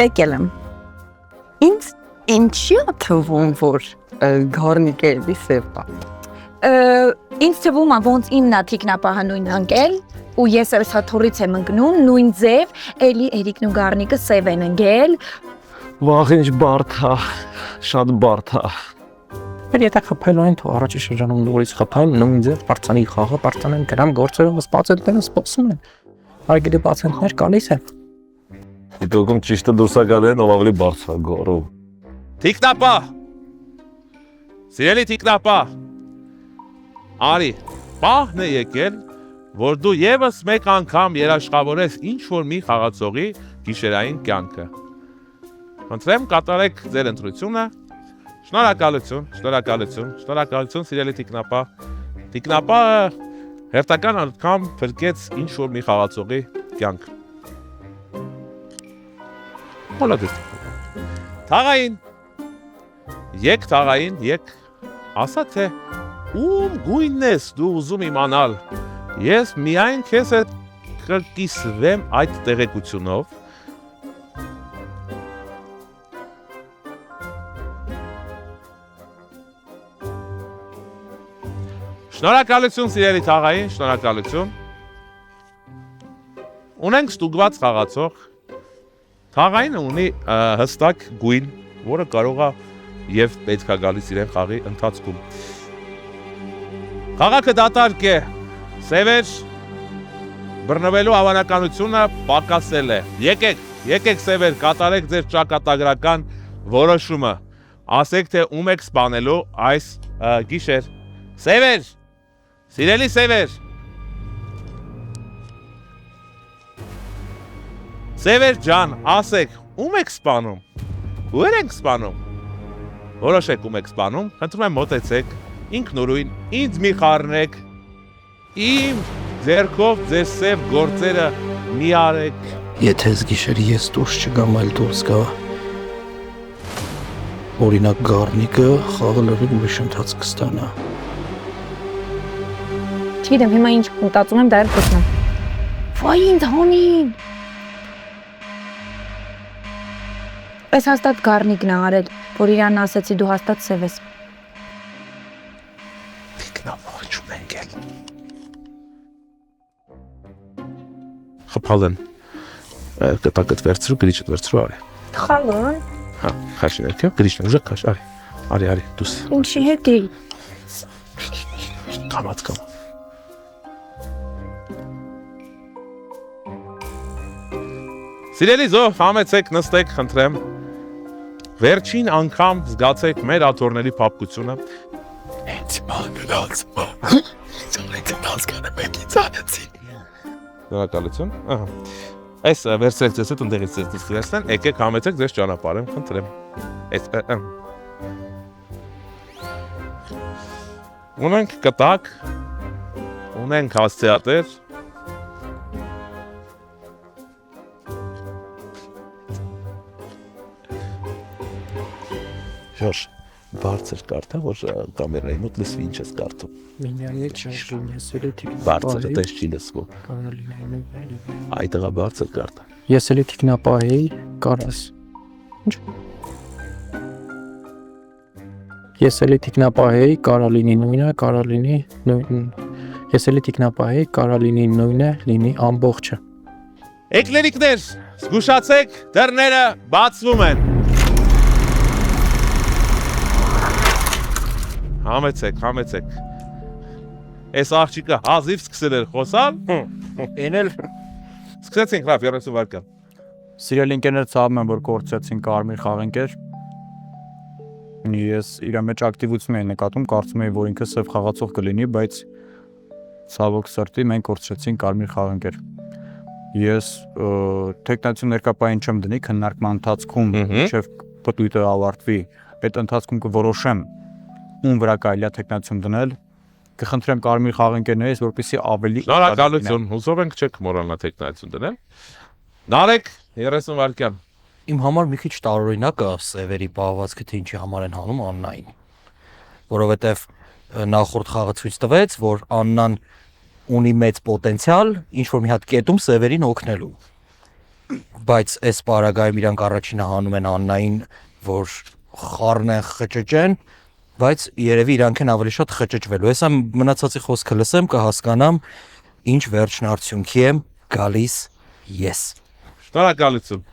Եկել եմ։ Ինչի՞ է թվում, որ Գառնիկը էլի սև է։ Ինձ թվում է ոնց իմն է թիկնապահը նույն ընկել ու ես էլ սաթորից եմ ընկնում նույն ձև, էլի Էրիկն ու Գառնիկը սև են ընկել։ Վաղ ինչ բարդ է, շատ բարդ է։ Եթե խփելու են, թող առաջի շրջանում նորից խփան, նույն ձև պարծանի խաղը, պարծանեն գրամ գործերով սպասենտները սպասում են։ Արգելի պացիենտներ գալիս են։ Դուքում ճիշտը դուրս է գալու են, ով ավելի բարդ է գորու։ Տիկնապա։ Սիրելի տիկնապա։ Արի, պահն է եկել, որ դու եւս մեկ անգամ երաշխավորես ինչ որ մի խաղացողի գիշերային կյանքը։ Խնդրեմ կատարեք ձեր ընտրությունը Շնորհակալություն, սիրելի տիկնապա։ Տիկնապա հերթական անգամ փրկեց ինչ որ մի խաղացողի կյանք։ Մոլադես։ Թաղային։ Եկ, ասա թե ում գույնն ես դու ուզում իմանալ։ Ես միայն քեզ հետ կկիսվեմ այդ տեղեկությունով։ Շնորհակալություն սիրելի թաղային, շնորհակալություն։ Ունենք ստուգված խաղացող։ Թաղայինը ունի հստակ գույն, որը կարող է եւ պետք է գալիս իրեն խաղի ընթացքում։ Խաղակը դատարկ է։ Սևեր բռնվելու հավանականությունը պակասել է։ Եկեք Սևեր, կատարեք ձեր ճակատագրական որոշումը։ Ասեք թե ում եք սպանելու այս գիշեր։ Սևեր, սիրելի Սևեր։ Սևեր ջան, ասեք, ում եք սպանում։ Ո՞ւր եք սպանում։ Որոշեք ում եք սպանում, խնդրում եմ մոտեցեք, ինքնուրույն ինձ մի խառնեք։ Իմ ձեռքով ձեր սև գործերը մի արեք։ Եթե այս գիշերը ես դուրս չգամ, այլ դուրս գա։ Օրինակ Գառնիկը խաղը լրիվ ուրիշ ընթացք կստանա։ Չգիտեմ, հիմա ինչ մտածում եմ, դա էլ խոսնեմ։ Վայ ինձ հոնին։ Այս հաստատ Գառնիկն է արել, որ իրան ասեցի դու հաստատ սև ես։ Տիկնապ ենք էլ։ Խփալեն։ Կտակդ վերցրու, գրիչդ վերցրու արի։ Խալոն։ Հա, խաշի ներքև, գրիչն ուժը քաշ, արի, դուս։ Ինչի հետ է։ Կամած։ Սիրելի զով, համեցեք, նստեք, խնդրեմ։ Վերջին անգամ զգացեք մեր աթոռների փափկությունը։ Հենց Շնորհակալություն։ Ահա։ Այս վերցրեք ձեզ հետ ընդեղից ձեզ դստրեսնեն, եկեք համեցեք ձեզ ճանապարհեմ, խնդրեմ։ Այս Ունենք կտակ, ունենք հասցեատեր։ Ժորժ, բարձր կարդա, որ կամերայի մոտ լսվի ինչ ես կարդում։ Բարձր, այդպես չի լսվում։ Այդտեղա բարձր կարդա։ Ես էլի տիկնապահեի, կարաս։ Ինչ։ Ես էլի տիկնապահեի, կարալինի նույնը, կարալինի նույն։ Ես էլի տիկնապահեի, կարալինի նույնը, լինի ամբողջը։ Էկլերիկներ, զգուշացեք, դռները բացվում են։ Համեցեք։ Այս աղջիկը հազիվ սկսել էր խոսալ։ Էնել Սկսեցինք լավ 30 վայրկյան։ Սիրելի ընկերներ, ցավում եմ, որ կորցրեցին Կարմիր խաղընկեր։ Ես իր մեջ ակտիվություն եմ նկատում, կարծում եմ, որ ինքը սև խաղացող կլինի, բայց ցավոք սրտի մենք կորցրեցին Կարմիր խաղընկեր։ Ես տեխնացիոն ներկայային չեմ դնի քննարկման ընթացքում, շեֆ պտույտը ավարտվի, այդ ընթացքում կորոշեմ ում վրա կարելի է տեխնացիոն դնել, կխնդրեմ Կարմիր խաղընկերներից, որպեսզի ավելի Շնորհակալություն, հուսով ենք չեք մոռանա տեխնացիոն դնել։ Նարեկ 30 վայրկյան։ Իմ համար մի քիչ տարօրինակ է սևերի պահվածքը, թե ինչի համար են հանում Աննային, որովհետև նախորդ խաղը ցույց տվեց, որ Աննան ունի մեծ պոտենցիալ ինչ որ մի հատ կետում սևերին օգնելու, բայց այս պարագայում իրանք առաջինը հանում են Աննային, որ խառնեն խճճեն, բայց երևի իրանք են ավելի շատ խճճվելու։ Հեսա մնացածի խոսքը լսեմ, կհասկանամ ինչ վերջնարդյունքի եմ գալիս ես։ Շնորհակալություն։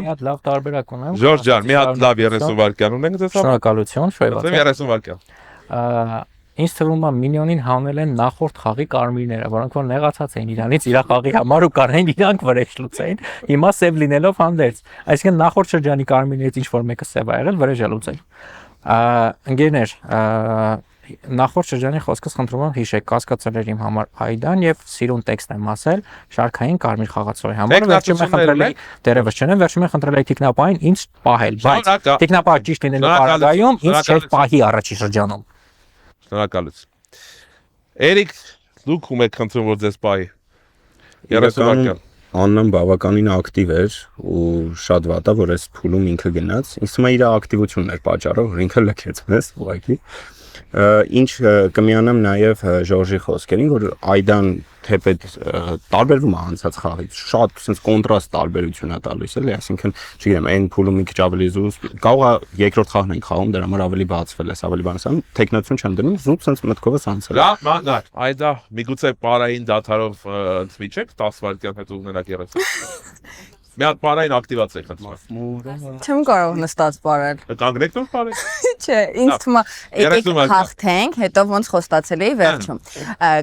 Մի հատ լավ տարբերակ ունեմ։ Ժորժ ջան, մի հատ լավ 30 վայրկյան ունենք ձեզ համար։ Շնորհակալություն, շոյված։ 30 վայրկյան։ Ինձ թվում է Մինյոնին հանել են նախորդ խաղի կարմիրները, որոնք որ նեղացած էին իրանից իր խաղի համար ու կարեն իրանք վրեժ լուծեին։ Հիմա սև լինելով հանդերձ։ Այսինքն նախորդ շրջանի կարմիրներից ինչ որ մեկը սև ա եղել, վրեժ է լուծել։ Ընկերներ, նախորդ շրջանի խոսքս խնդրում եմ հիշեք, կասկածել էր իմ համար Այդան եւ սիրուն տեքստ եմ ասել շարքային կարմիր խաղացողի համար։ Վերջում եմ խնդրել էի, դերևս չեմ, վերջում եմ խնդրել էի տիկնապային ինձ պահել, բայց տիկնապահ ճիշտ լինելու պարագայում ինձ չէր պահի առաջի շրջանում։ Շնորհակալություն։ Էրիկ, դուք ում եք խնդրում որ ձեզ պահի։ 30 վայրկյան։ Աննան բավականին ակտիվ էր ու շատ վատ է որ այս փուլում ինքը գնաց։ Ինձ թվում է իր ակտիվությունն էր պատճառը, որ ինքը լքեց մեզ ուղղակի։ Ինչ կմիանամ նաև Ժորժի խոսքերին, որ Այդան թեպետ տարբերվում է անցած խաղից, շատ sense կոնտրաստ տարբերություն է տալիս էլի, այսինքն, չգիտեմ, այն փուլում մի քիչ ավելի զուս, կարող է երկրորդ խաղն ենք խաղում, դրա համար ավելի բացվել է, ավելի բան ասեմ, տեխնացիոն չեմ դնում, զուտ sense մտքովս անցել։ Լավ, մանար, այդա միգուցե պարային դաթարով ընդմի չեք 10 վայրկյան հետո ունենաք 30։ Մի հատ պարային ակտիվացիա խնդրում։ Չեմ կարող նստած բարել։ Կանգնեք դուք պարել։ Չէ, ինձ թվում է եկեք հաղթենք, հետո ոնց խոստացել էի վերջում։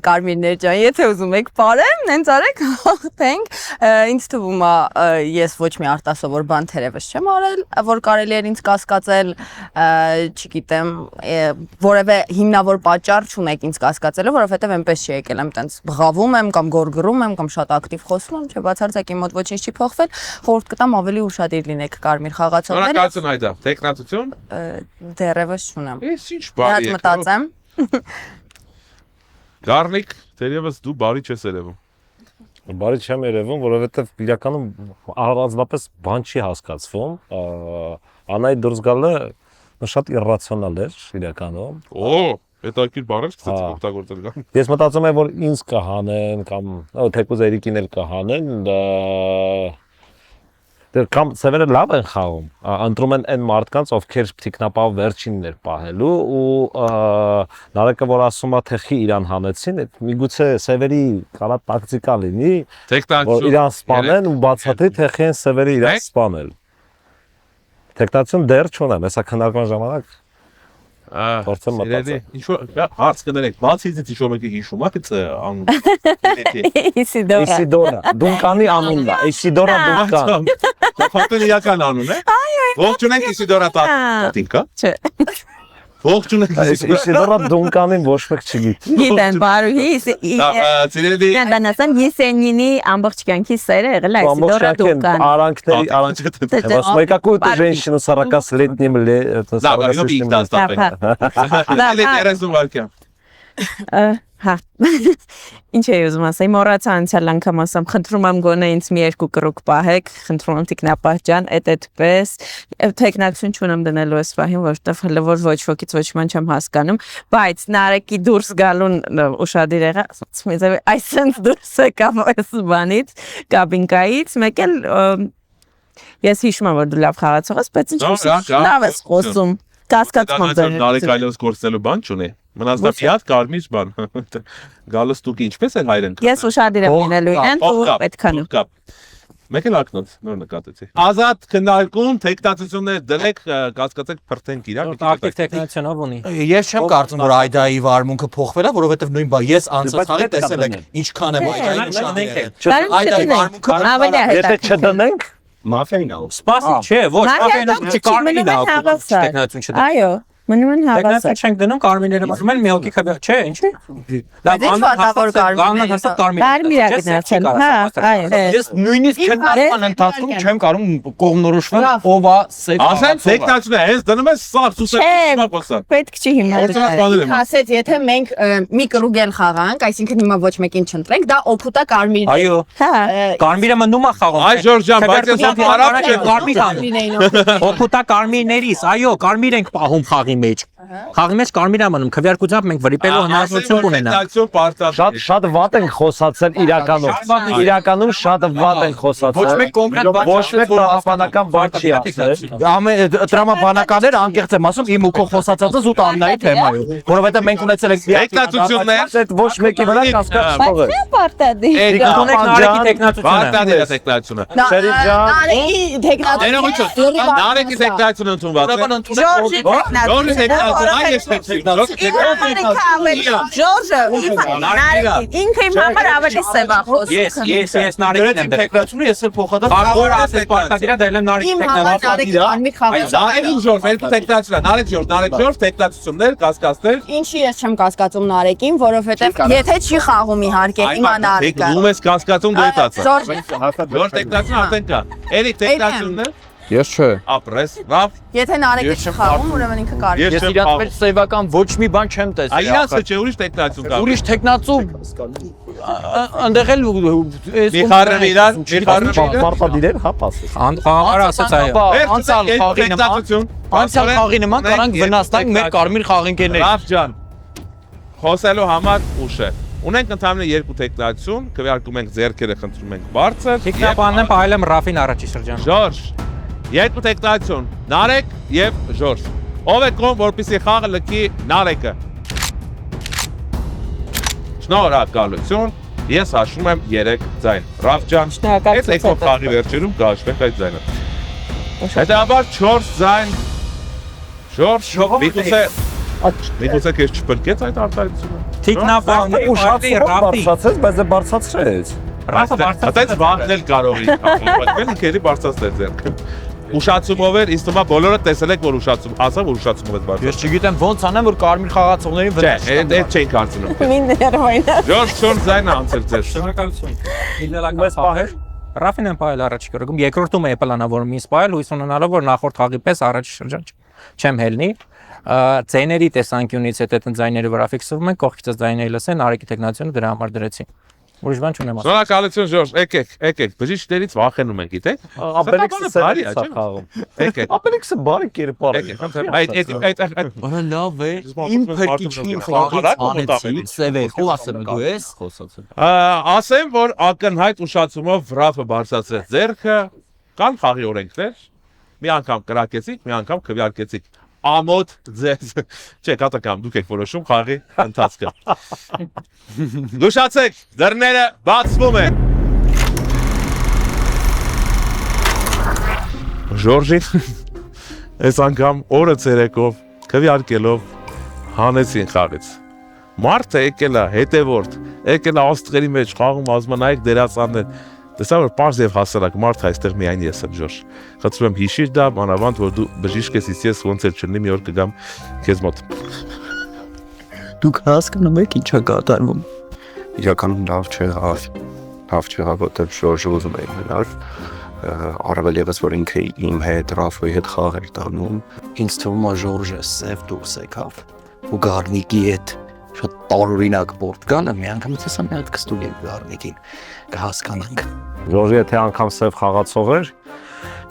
Կարմիրներ ջան, եթե ուզում եք պարել, նենց արեք հաղթենք։ Ինձ թվում է ես ոչ մի արտասովոր բան թերևս չեմ արել, որ կարելի էր ինձ կասկածել, չգիտեմ, որևէ հիմնավոր պատճառ չունեք ինձ կասկածելու, որովհետև այնպես չի եկել, եմ տենց բղավում եմ կամ գորգռում եմ կամ շատ ակտիվ խոսում եմ, չէ, բացարձակ իմ մոտ ոչինչ չի փոխվել։ Խորհուրդ կտամ ավելի ուշադիր լինեք կարմիր խաղացողները։ Շնորհակալություն այդա, տեխնացիոն։ Դեռևս չունեմ։ Ես ինչ բարի եք։ Մտածեմ։ Գառնիկ, դերևս դու բարի չես երևում։ Բարի չեմ երևում, որովհետև իրականում առանձնապես բան չի հասկացվում։ Անայի դուրս գալը շատ իրրացիոնալ էր իրականում։ Օ, հետաքրքիր բառեր սկսեցիք օգտագործել կամ։ Ես մտածում եմ որ ինձ կհանեն կամ թեկուզ Էրիկին էլ կհանեն, դեռ կամ սևերը լավ են խաղում, ընտրում են այն մարդկանց, ովքեր տիկնապահ վերջինն էր պահելու ու Նարեկը որ ասում է թե խի իրան հանեցին, միգուցե սևերի կարա տակտիկա լինի, որ իրան սպանեն ու բացատրի թե խի են սևերը իրան սպանել։ Տեխնացիոն դեռ չունեմ, հեսա քննարկման ժամանակ փորձեմ մտածել։ Ինչ որ հարց կներեք, բացի դից ինչ որ մեկը հիշում է անուն։ Իսիդորա։ Դունկանի անունն է, Իսիդորա Դունկան։ Դա ֆակտորի իրական անուն է։ Ողջունենք Իսիդորա տատիկա։ Չէ։ Ողջունենք Իսիդորա Դունկանին ոչ մեկ չգիտի։ Գիտեն, բարուհի, Ցիրելի։ Նանդանասան Եսենինի ամբողջ կյանքի սերը եղել է Իսիդորա Դունկան։ Արանքների аранчета. Возьми какую-то женщину 40-летним лет. Հա։ Ինչ էի ուզում ասել, մոռացա անցյալ անգամ ասամ, խնդրում եմ գոնե ինձ մի երկու կրուկ պահեք, խնդրում եմ տիկնապահ ջան, այդպես տեխնացիոն չունեմ դնելու այս պահին, որովհետև հələ որ ոչ ոքից ոչ ման չեմ հասկանում, բայց Նարեկի դուրս գալուն ուշադիր եղա, այսինքն դուրս եկավ այս բանից, կաբինկայից, մեկ էլ ես հիշում եմ որ դու լավ խաղացող ես, բայց ինչ լավ ես խոսում, կասկածում եմ։ Նարեկ այլևս գործելու բան չունի։ Մնաց դա մի հատ կարմիր բան։ Գալս դուք ինչպես են հայրեն։ Ես ուշադիր եմ լինելու իրեն, ու պետք է նու։ Մեկ էլ ակնոց նոր նկատեցի։ Ազատ քննարկում, տեխնացիոններ դրեք, կասկածեք փրտենք իրար։ Ակտիվ տեխնացիոնով ունի։ Ես չեմ կարծում որ Այդայի վարմունքը փոխվել է, որովհետև նույն բան ես անցած խաղի տեսել եք ինչքան եմ Այդայի վարմունքը ավելի է Եթե չդնենք Մաֆիային ա։ Սպասի, չէ, ոչ, մաֆիային չկարմին ա։ Տեխնացիոն չդնենք։ Այո։ Մնում են հավասար։ Տեխնացիոն չենք դնում, կարմիրները ասում են մի հոգի քվյա, չէ, ինչի։ Լավ, անհաստ հաստատ Կարմիր է գնացել։ Հա, այո։ Ես նույնիսկ քննարկման ընթացքում չեմ կարող կողմնորոշվել ով է սեփ։ Ասեն տեխնացիոնը հենց դնում են սարս ու սարս։ Պետք չի հիմնադրել։ Ասեց, եթե մենք մի կրուկ էլ խաղանք, այսինքն հիմա ոչ մեկին չընտրենք, դա օգուտ է կարմիրին։ Այո։ Կարմիրը մնում է խաղում։ Այ Ժորժան, բայց ես արաբ չեմ կարմիր անում։ Օգուտ է կարմիրներից, այո, կարմիր ենք պահում խաղի մեջ։ Խաղի մեջ կարմիր է մնում, քվեարկությամբ մենք վրիպելու հնարավորություն կունենանք։ Շատ վատ են խոսացել իրականում։ Իրականում շատ վատ են խոսացել։ Ոչ մեկ կոնկրետ բան ոչ մեկ տրամաբանական բան չի ասել։ Տրամաբանականներ անկեղծ եմ ասում, իմ ու քո խոսածածը զուտ Աննայի թեմայով, որովհետև մենք ունեցել ենք տեխնացիոններ, ոչ մեկի վրա կասկած չփողել։ Չէ, պարտադի։ Ունենք Նարեկի տեխնացիոնը։ Պարտադի է տեխնացիոնը։ Նարեկի տեխնացիոնը։ Նարեկի տեխնացիոնը ընդունված է։ Ժորժի Ժորժի տեխնացիոն, այ ես Ժորժը ինքը իմ համար ավելի սև է խոսում։ Ես Նարեկին եմ Տեխնացիոնը ես էլ փոխադարձ Բարգոր ասես պարտադիրա դա էլ եմ Նարեկի Իմ համար Նարեկի արմի խաղը։ Նարեկ Ժորժ, երկու տեխնացիոն, Նարեկ Ժորժ, տեխնացիություններ, կասկածներ։ Ինչի ես չեմ կասկածում Նարեկին, որովհետև եթե չի խաղում իհարկե հիմա Նարեկը։ Դու ես կասկածում դու ետացա։ Ժորժ, Ժորժ տեխնացիոն արդեն կա։ Էլի տեխնացիոններ։ Ես չէ։ Ապրես, լավ։ եթե Նարեկը չի խաղում, ուրեմն ինքը կարելի է։ Ես իրանց մեջ սեվական ոչ մի բան չեմ տեսել։ Այ իրանց չէ, ուրիշ տեխնացիոն կա։ Ուրիշ տեխնացու այնտեղ էլ Մի խառնվի իրար, մի խառնվի իրար։ Պարտադիրեր, հա, ասես։ Խաղամարը ասաց այո։ Անցյալ խաղի նման, անցյալ խաղի նման կարանք վնասնանք մեր կարմիր խաղընկերներին։ Լավ ջան։ Խոսելու համար ուշ է։ Ունենք ընդհանրապես երկու տեխնացիոն, քվեարկում ենք ձեռքերը, խնդրում ենք բարձր։ Տեխնապանն եմ պահել եմ Ռաֆին առաջի շրջան։ Ժորժ, երկու տեխնացիոն, Նարեկ եւ Ժորժ։ Ով է կողմ, որպեսզի խաղը լքի Նարեկը։ Շնորհակալություն։ Ես հաշվում եմ 3 ձայն։ Ռաֆ ջան, այդ եկող խաղի վերջերում կհաշվենք այդ ձայնը։ Հետաբար 4 ձայն։ Ժորժ, միգուցե քեզ չպրկեց այդ արտահայտությունը։ Տեխնապանը ուշացի Ռաֆի։ Բարձացեց, բայց դա բարձացրեց։ Ռաֆը բարձրացած վաղնել կարող է։ Բայց ինքերի բարձրացնել ձեռքը։ Ուշացումով էր, ինձ թվում է բոլորը տեսել եք, որ ուշացում, ասա որ ուշացումով էր բարձր։ Ես չգիտեմ ոնց անեմ, որ կարմիր խաղացողներին վնաս։ Չէ, այդ չենք հարցնում։ Մի ներվայնա։ Ժորժ Շորժ ձայնը անցել ձեր։ Շնորհակալություն։ Իլնելակում պահեր։ Ռաֆին եմ պահել առաջի կրկում, երկրորդում է պլանավորում ինձ պահել, հույս ունենալով որ նախորդ խաղի պես առաջի շրջան չեմ հելնի։ Ձայների տեսանկյունից հետ այդ ձայները վրա ֆիքսվում են, կողքից ձայները լսեն, Նարեկի տեխնացիոնը դրա համար դրեցի։ Ուրիշ բան չունեմ ասել։ Շնորհակալություն Ժորժ, եկեք, բժիշկներից վախենում ենք, գիտեք։ Ապելիքսը բարի է, չէ՞։ Եկեք։ Ապելիքսը բարի կերպար է։ Այդ Բանը լավ է։ Իմ փրկիչին խաղից անեցի, սև է, խոսում դու ես։ ասեմ, որ ակնհայտ ուշացումով Ռաֆը բարձրացրեց ձեռքը, կան խաղի օրենքներ։ Մի անգամ կրակեցիք, մի անգամ քվեարկեցիք։ Ամոթ ձեզ։ Չէ, կատակամ, դուք եք որոշում խաղի ընթացքը։ Զուշացեք, դռները բացվում են։ Ժորժին այս անգամ օրը ցերեկով քվեարկելով հանեցին խաղից։ Մարդը եկել է հետևորդ, եկել է աստղերի մեջ խաղում ազմանայք դերասաններ։ Տեսա որ պարզ եւ հասարակ մարդ այստեղ միայն ես եմ Ժորժ։ Խնդրում եմ հիշիր դա, մանավանդ որ դու բժիշկ ես, ես ոնց էլ չլինի մի օր կգամ քեզ մոտ։ Դուք հասկանում եք ինչա կատարվում։ Իրականում լավ չեղավ, որտեղ Ժորժը ուզում է մնալ, առավել ևս որ ինքը իմ հետ Ռաֆոյի հետ խաղ էր տանում։ Ինձ թվում է Ժորժը սև դուրս եկավ ու Գառնիկի հետ շատ տարօրինակ բորդ կան, մի անգամ ցեսա մի հատ կստուգ եմ Գառնիկին, կհասկանանք։ Ժորժի եթե անգամ սև խաղացող էր,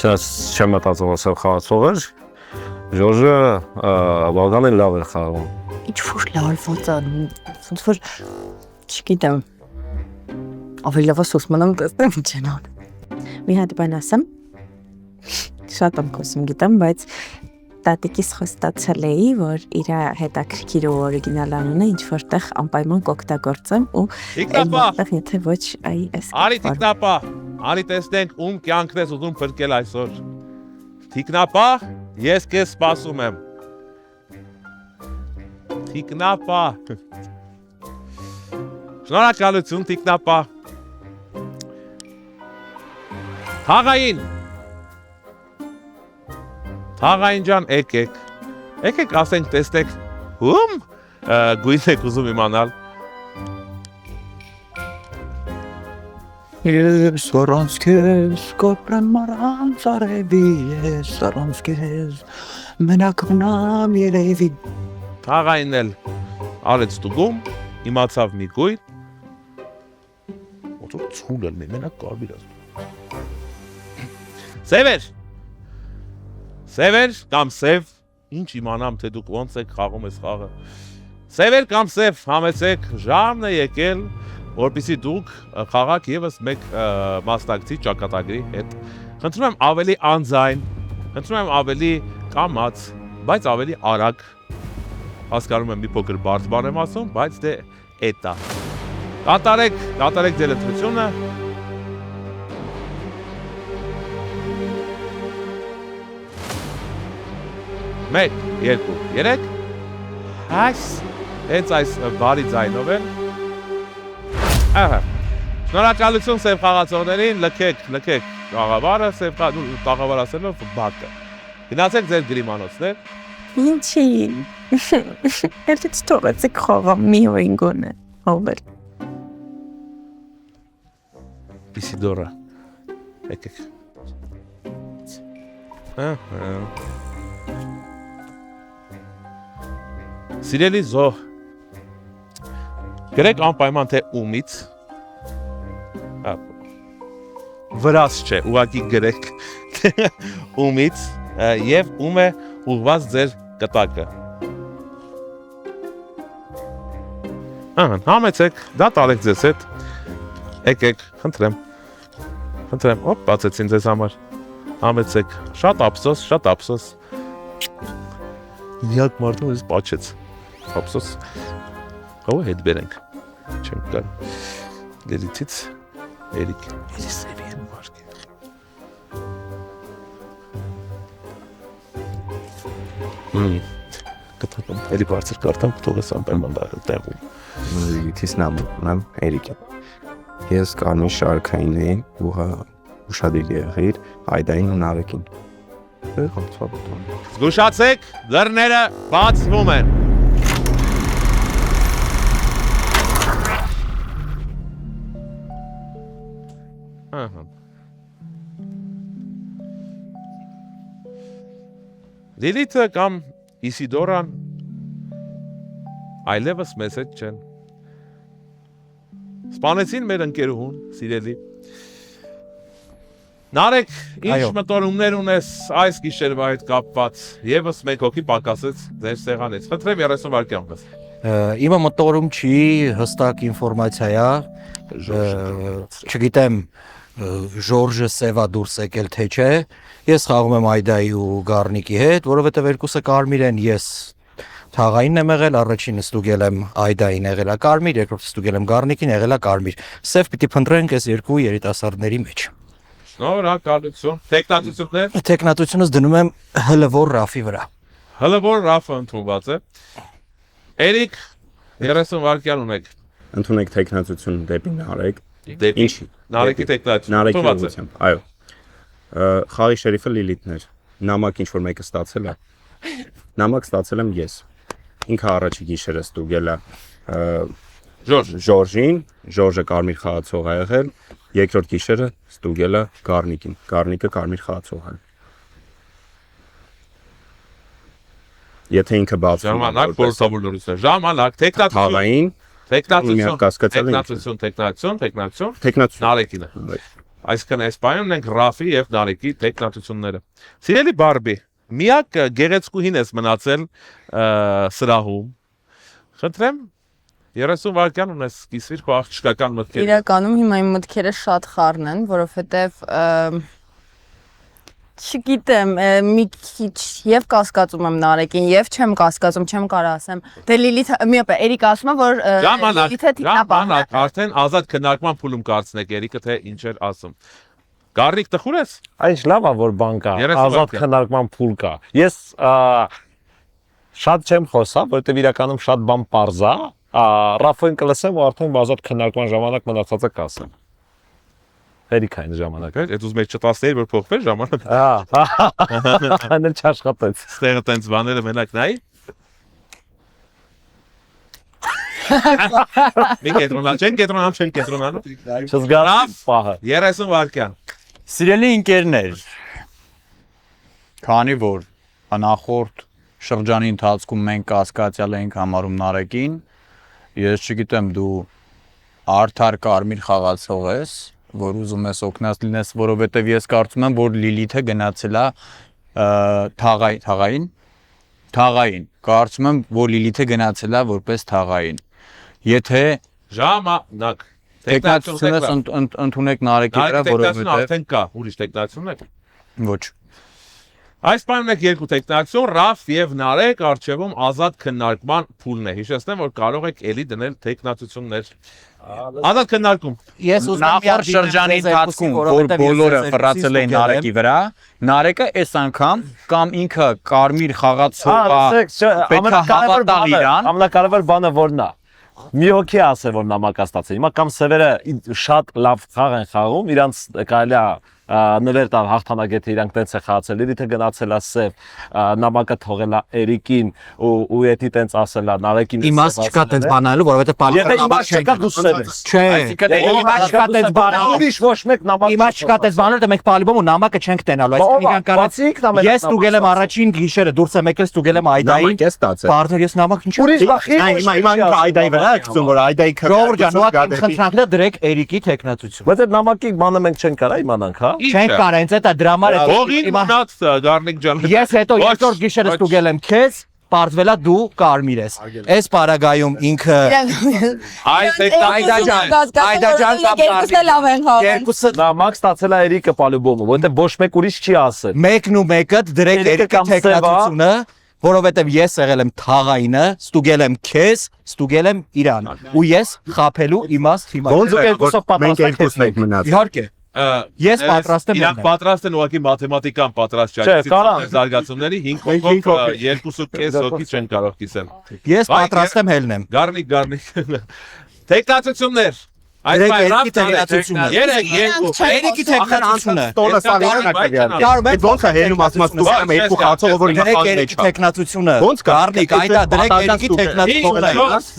չեմ մտածում որ սև խաղացող էր, Ժորժը բավականին լավ էր խաղում։ Ինչ որ լարված է, ոնց որ չգիտեմ։ Ավելի լավ է մնամ տեսնեմ ինչ են անում։ Մի հատ բան ասեմ։ Շատ եմ խոսում գիտեմ, բայց տատիկիս խոստացել էի, որ իր հետաքրքիր ու օրիգինալ անունը ինչ որտեղ անպայման կօգտագործեմ ու այնտեղ եթե ոչ այ էս։ Արի Տիկնապա, արի տեսնենք ում կյանքն ես ուզում փրկել այսօր։ Տիկնապա, ես քեզ սպասում եմ։ Տիկնապա։ Շնորհակալություն Տիկնապա։ Թաղային Թաղային ջան, եկեք ասենք տեսնեք ում գույս եք ուզում իմանալ։ Ես առանց քեզ կոպրեմ առանց արևի, ես առանց քեզ մենակ մնամ երևի։ Թաղայինն էլ արեց ստուգում, իմացավ մի գույն։ Ոնց ցուլ ելնի, մենակ կարմիր ասում։ Սևեր կամ սև, ինչ իմանամ թե դուք ոնց եք խաղում ես խաղը։ Սևեր կամ սև, համեցեք, ժամն է եկել, որպեսզի դուք խաղաք եւս մեկ մասնակցի ճակատագրի հետ։ Խնդրում եմ ավելի անձայն, խնդրում եմ ավելի կամաց, բայց ավելի արագ։ Հասկանում եմ մի փոքր բարդ բան եմ ասում, բայց դե էտա։ Կատարեք ձեր ընտրությունը։ 1 2 3 այս հենց այս բարի ձայնով են ահա շնորհակալություն սև խաղացողներին լքեք աղավարը սև տաղավար ասելով բակը գնացեք ձեր գրիմանոցներ Ինչի։ Էլի ստորացեք խաղա մի օր գոնե։ Հոբել։ Իսիդորա։ Եկեք։ Սիրելի զոհ։ Գրեք անպայման թե ումից։ Վրաս չէ, ուղղակի գրեք ումից եւ ում է ուղղված ձեր կտակը։ Ահա, համեցեք, դա տալեք ձեզ հետ։ Եկեք, խնդրեմ, ոպ, բացեցին ձեզ համար, համեցեք, շատ ափսոս, միակ մարդում ես պաչեց, ափսոս, ով է հետ բերենք, չեմ կար, լերիցից, էրիկ, էրի սևի եմ վարկի։ Կտակում, էլի բարձր կարտամ, կտող ես անպայման տեղում։ Յութիս նամում եմ Էրիկը։ Ես կարմիր շարքային էի, ուշադիր եղիր Այդային ու Նարեկին։ Զգուշացեք, դռները բացվում են։ Լիլիթը կամ Իսիդորան այլևս մեզ հետ չեն։ Սպանեցին մեր ընկերուհուն, սիրելի։ Նարեկ, ինչ մտորումներ ունես այս գիշերվա հետ կապված, եւս մեկ հոգի պակասեց ձեր սեղանից։ Խնդրեմ 30 վայրկյան պես։ Իմը մտորում չի, հստակ ինֆորմացիա է, չգիտեմ Ժորժը սևա դուրս եկել թե չէ։ Ես խաղում եմ Այդայի ու Գառնիկի հետ, որովհետև երկուսը կարմիր են, ես թաղային եմ եղել, առաջինը ստուգել եմ Այդային եղել է կարմիր, երկրորդը ստուգել եմ Գառնիկին եղել է կարմիր։ Սև պիտի փնտրենք այս երկու երիտասարդների մեջ։ Շնորհակալություն։ Տեխնատություններ։ Տեխնատությունս դնում եմ հլվոր Ռաֆի վրա։ Հլվոր Ռաֆը ընդունված է։ Էրիկ 30 վայրկյան ունեք։ Ընդունեք տեխնատություն դեպի Նարեկ։ Դեպի Նարեկի տեխնատություն։ Նարեկի ուղղությամբ, այո։ Խաղի շերիֆը Լիլիթն էր։ Նամակ ինչ որ մեկը ստացել է։ Նամակ ստացել եմ ես։ Ինքը առաջի գիշերը ստուգել է Ժորժին, Ժորժը կարմիր խաղացող է եղել, երկրորդ գիշերը ստուգել է Գառնիկին, Գառնիկը կարմիր խաղացող է։ Եթե ինքը բացվում է։ Ժամանակ փորձավորություն, ժամանակ տեխնատություն, Նարեկին է։ Այսքան այս պայմանն ենք Ռաֆի եւ Նարեկի տեխնատությունները։ Սիրելի Բարբի, միակ գեղեցկուհին ես մնացել սրահում։ Խնդրեմ 30 վայրկյան ունես կիսվիր քո աղջկական մտքերը։ Իրականում հիմա իմ մտքերը շատ խառն են, որովհետև չգիտեմ, մի քիչ եւ կասկածում եմ Նարեկին, եւ չեմ կասկածում, չեմ կարող ասեմ։ Դե Լիլիթ, մի օպե, Էրիկ ասում է, որ Լիլիթը թիկնապահ է։ Արդեն ազատ քննարկման փուլում կարծնեք Էրիկը թե ինչ էր ասում։ Գառնիկ տխուր ես։ Այս լավ է որ բան կա, ազատ քննարկման փուլ կա։ Ես շատ չեմ խոսա, որովհետեւ իրականում շատ բան པարզ է։ Ռաֆոին կլսեմ ու արդեն ազատ քննարկման ժամանակ մնացածը կասեմ։ Էրիկ այն ժամանակ է։ Այդ ուզում եք չտասներ որ փոխվեր ժամանակ։ Անել չաշխատեց։ Ստեղը տենց բաները մենակ նայի։ Մի կետրոնալ։ Չզգարավ պահը։ 30 վայրկյան։ Սիրելի ընկերներ, քանի որ նախորդ շրջանի ընթացքում մենք կասկածյալ էինք համարում Նարեկին, ես չգիտեմ դու արդար կարմիր խաղացող ես, որ ուզում ես օգնած լինես, որովհետև ես կարծում եմ, որ Լիլիթը գնացել է թաղային, կարծում եմ, որ Լիլիթը գնացել է որպես թաղային, եթե ժամանակ տեխնատությունս ընդունեք Նարեկի վրա, որովհետև արդեն կա, ուրիշ տեխնատություն է։ Ոչ։ Այս բանը մեկ երկու տեխնիկացիոն Ռաֆ եւ Նարեկ արժեվում ազատ քննարկման փուլն է։ Հիշեցնեմ, որ կարող եք ելի դնել տեխնիկացիոններ։ Ազատ քննարկում։ Ես ուզում եմ նախորդ շրջանի ընթացքում, որ բոլորը ֆռացել էին Նարեկի վրա, Նարեկը այս անգամ կամ ինքը կարմիր խաղացողա պետք է հավատալ իրան։ Ամենակարևոր բանը որն է։ Մի հոգի ասել որ նամակ ստացել։ Հիմա կամ սևերը շատ լավ խաղ են խաղում, իրանց կարելի է նվեր տալ հաղթանակետը իրանք տենց է խաղացել, իրիթը գնացել է սև, նամակը թողել է Էրիկին ու էդի տենց ասել է Նարեկին։ Իմաստ չկա տենց բանալու, որովհետեւ Եթե իմաստ չկա դու սև ես։ Չէ, իմաստ չկա տենց բանալու, ուրիշ ոչ մեկ նամակ։ իմաստ չկա տենց բանալու, դե մենք պալիբոմ ու նամակը չենք տենալու, այսինքն կարացիք ես ստուգել եմ առաջին գիշերը դուրս եմ եկել ստուգել եմ Այդային։ Պարտներ ես նամակ ինչ։ Ուրիշ բախի։ Հիմա Այդայի վրա գցում որ Այդայի Ժողովուրդ ջան, ուղղակի խնդրանքն է դրեք Էրիկի տեխնացություն։ Բայց այդ նամակի բանը մենք չենք կարա իմանանք, հա։ Չենք կարա, հենց այդ դրա համար է։ Ողին մնաց Գառնիկ ջան։ Ես հետո երկրորդ գիշերը ստուգել եմ քեզ, պարզվելա դու կարմիր ես։ Այս պարագայում ինքը երկուսը նամակ ստացել է Էրիկը պալուբոմը, որովհետև ոչ մեկ ուրիշ չի ասել։ մեկն ու մեկը դրեք Էրիկի տեխնացությունը, որովհետև ես եղել եմ թաղայինը, ստուգել եմ քեզ, ստուգել եմ իրան, ու ես խափելու իմաստ հիմա։ Ոնց ու երկուսով պատրաստ եք մնաց։ Իհարկե։ Ես պատրաստ եմ։ Իրանք պատրաստ են ուղղակի մաթեմատիկան պատրաստ չայ։ Զարգացումների 5 հոգով 2.5 հոգի չեն կարող կիսել։ Ես պատրաստ եմ հելնեմ։ Գառնիկ։ Տեխնացություններ։ Այս Էրիկի տեխնացությունը։ Էրիկի տեխնացությունը։ Ստոլը սարինակը։ Կարող եք ոնց է հելնում ասում դու եմ երկու խացողը որ ինքը խաղն է։ տեխնացությունը։ Ոնց Գառնիկ, այդա դրեք Էրիկի տեխնացությունը։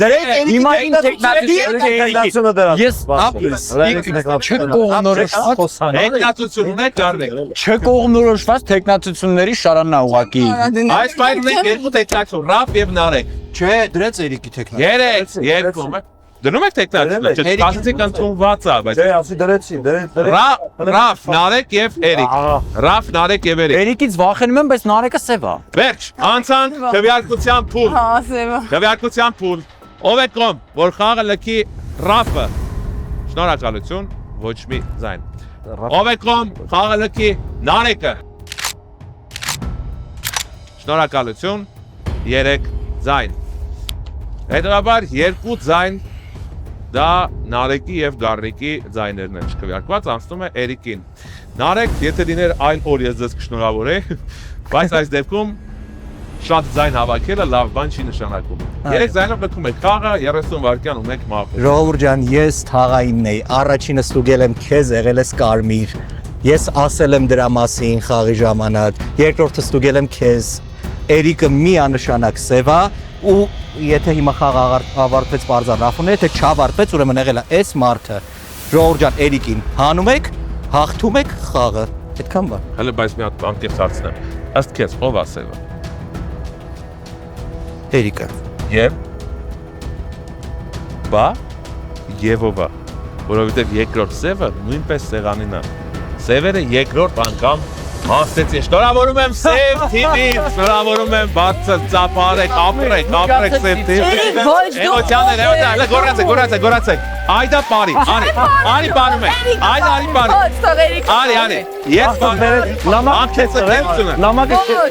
Դրեք Հիմա ինձ տեխնացությունը դրա։ Ես Տեխնացություններ Գառնիկ։ Չկողմնորոշված տեխնացությունների շարանա ուղակի։ Այս բանը մենք երկու տեխնացիոն Ռաֆ եւ Նարեկ։ Չէ, դրեց Էրիկի տեխնացությունը։ Երկու դնում եք տեխնացիոններ, չկասեցիք ընդունված է, բայց Դե ասի դրեցի, Ռաֆ, Նարեկ եւ Էրիկ։ Ռաֆ, Նարեկ եւ Էրիկ։ Էրիկից վախենում եմ, բայց Նարեկը սև է։ Վերջ, անցան քվեարկության փուլ։ Հա, սևա։ Քվեարկության փուլ։ Ով է կողմ, որ խաղը լքի Ռաֆը։ Շնորհակալություն, ոչ մի ձայն։ Ով է կողմ, խաղը լքի Նարեկը։ Շնորհակալություն, 3 ձայն։ Հետևաբար 2 ձայն դա Նարեկի եւ Գառնիկի ձայներն են չքվեարկված, անցնում է Էրիկին։ Նարեկ, եթե դիներ այլ օր ես ձեզ կշնորհավորեի, բայց այս դեպքում շատ ձայն հավաքելը լավ բան չի նշանակում։ 3 ձայնով լքում եք խաղը 30 վայրկյան ու 1 մահ։ Ժողովուրդ ջան, ես թաղայինն էի, առաջինը ստուգել եմ քեզ, եղել ես կարմիր։ Ես ասել եմ դրա մասին խաղի ժամանակ, երկրորդը ստուգել եմ քեզ։ Էրիկը միանշանակ սև է ու եթե հիմա խաղը ավարտվեց բարձրախուն, եթե չավարտվեց, ուրեմն եղել է այս մարդը։ Ժողովուրդ ջան, Էրիկին հանում եք, հաղթում եք խաղը։ Այդքան բան։ Հələ բայց մի հատ անկեղծ հարցնեմ։ Ըստ քեզ ով է սևը։ Էրիկը։ Եվ բա եւ ով է, որովհետեւ երկրորդ սևը նույնպես սեղանին է։ Սևերը երկրորդ անգամ Հաստեցի, շնորհավորում եմ սև թիմին, շնորհավորում եմ բարձր ծափարեք, ապրեք սև թիմին։ Էմոցիաներ, գորացեք, այդա բարի, արի բարում եք, արի բարի, արի, ես բարում, անկեցը կենցունը,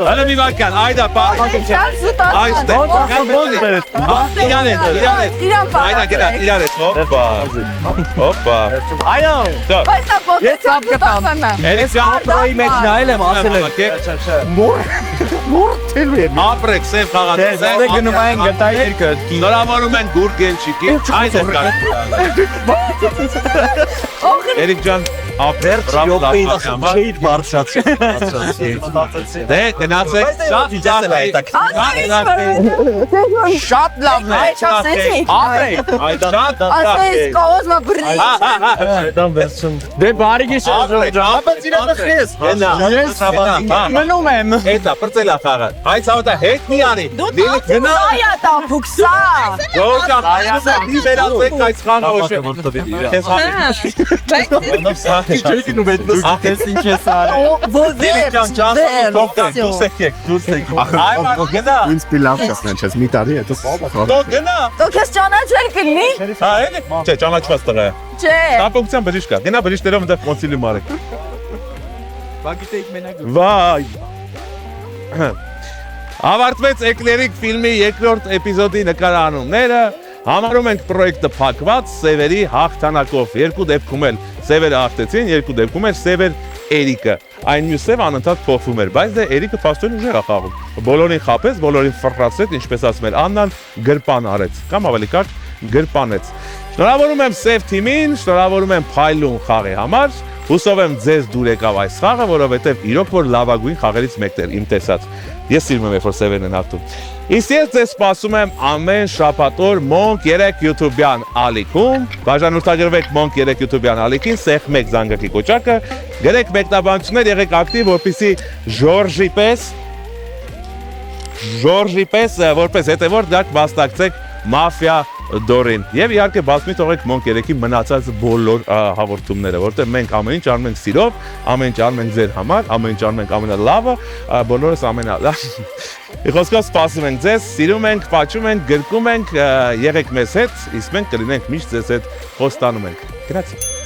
հələ մի վարկան, այդա բարի, այդա, իրան ես, հոպա, այո, Ես ծապ կտամ։ Ապրոյի մեջ նայել եմ, ասել եմ։ Մորթելու եմ։ Ապրեք սև խաղացեք։ Ես գնում այն գտա երկը։ Շնորհավորում են Գուրգ Գենչիկի։ Այս է կար։ Էրիկ ջան, ապրեք լավ։ Չէի բարձրացի։ Դե գնացեք Շատ լավն է։ ապրեք։ Շատ Ասես կոզմա բռնի։ Դե բարի գիշեր Մնում եմ։ Էտա պրծելա խաղը։ Այս ավտա հետ մի արի։ Գնա։ Այա տափուքսա։ Ժողովուրդ, այասա մի վերածեք այս խաղը ոչ։ Չեքնում այդ նստես ինչ ես արել։ Դուրս եկեք։ Այո, գնա։ Ինձ պիլավ կասնեն, չես մի տարի հետո։ Դո գնա։ Դու քեզ ճանաչել կլինի։ Հա, էլի։ Չէ, ճանաչված տղա է։ Չէ։ Տապուկցիան բժիշկ կա։ Գնա բժիշկներով այնտեղ կոնսիլիում արեք։ Բագիտեիք մենակ։ Վայ։ Ավարտվեց Էկլերիկ ֆիլմի երկրորդ էպիզոդի նկարահանումները, համարում ենք պրոյեկտը փակված Սևերի հաղթանակով։ Երկու դեպքում էլ Սևերը հաղթեցին, երկու դեպքում էլ Սևեր Էրիկը։ Այն մյուս Սևը անընդհատ փոխվում էր, բայց դե Էրիկը փաստորեն ուժեղ է խաղում։ Բոլորին խաբեց, բոլորին ֆռռացրեց, ինչպես ասում էր Աննան, գրպան արեց, կամ ավելի կարճ գրպանեց։ Շնորհավորում եմ Սև թիմին, շնորհավորում եմ փայլուն խաղի համար։ Հուսով եմ ձեզ դուր եկավ այս խաղը, որովհետև իրոք որ լավագույն խաղերից մեկն էր իմ տեսած։ Ես սիրում եմ, որ Սևերն են հաղթում։ Իսկ ես ձեզ սպասում եմ ամեն շաբաթ օր Monk 3 YouTube-յան ալիքում։ Բաժանորդագրվեք Monk 3 YouTube-յան ալիքին, սեղ 1 զանգակի կոճակը, գրեք մեկնաբանություններ, եղեք ակտիվ, որպեսզի Ժորժի պես որպես հետևորդ դակ մասնակցեք Մաֆիա Դորին։ Եվ իհարկե բացմի թողեք Monk 3-ի մնացած բոլոր հաղորդումները, որտեղ մենք ամեն ինչ անում ենք սիրով, ամեն ինչ անում ենք ձեր համար, ամեն ինչ անում ենք ամենալավը, բոլորս ամենալավ։ Խոսքով սպասում ենք ձեզ, սիրում ենք, պատճում ենք, գրկում ենք, եղեք մեզ հետ, իսկ մենք կլինենք միշտ ձեզ հետ խոստանում ենք։ Գրացի։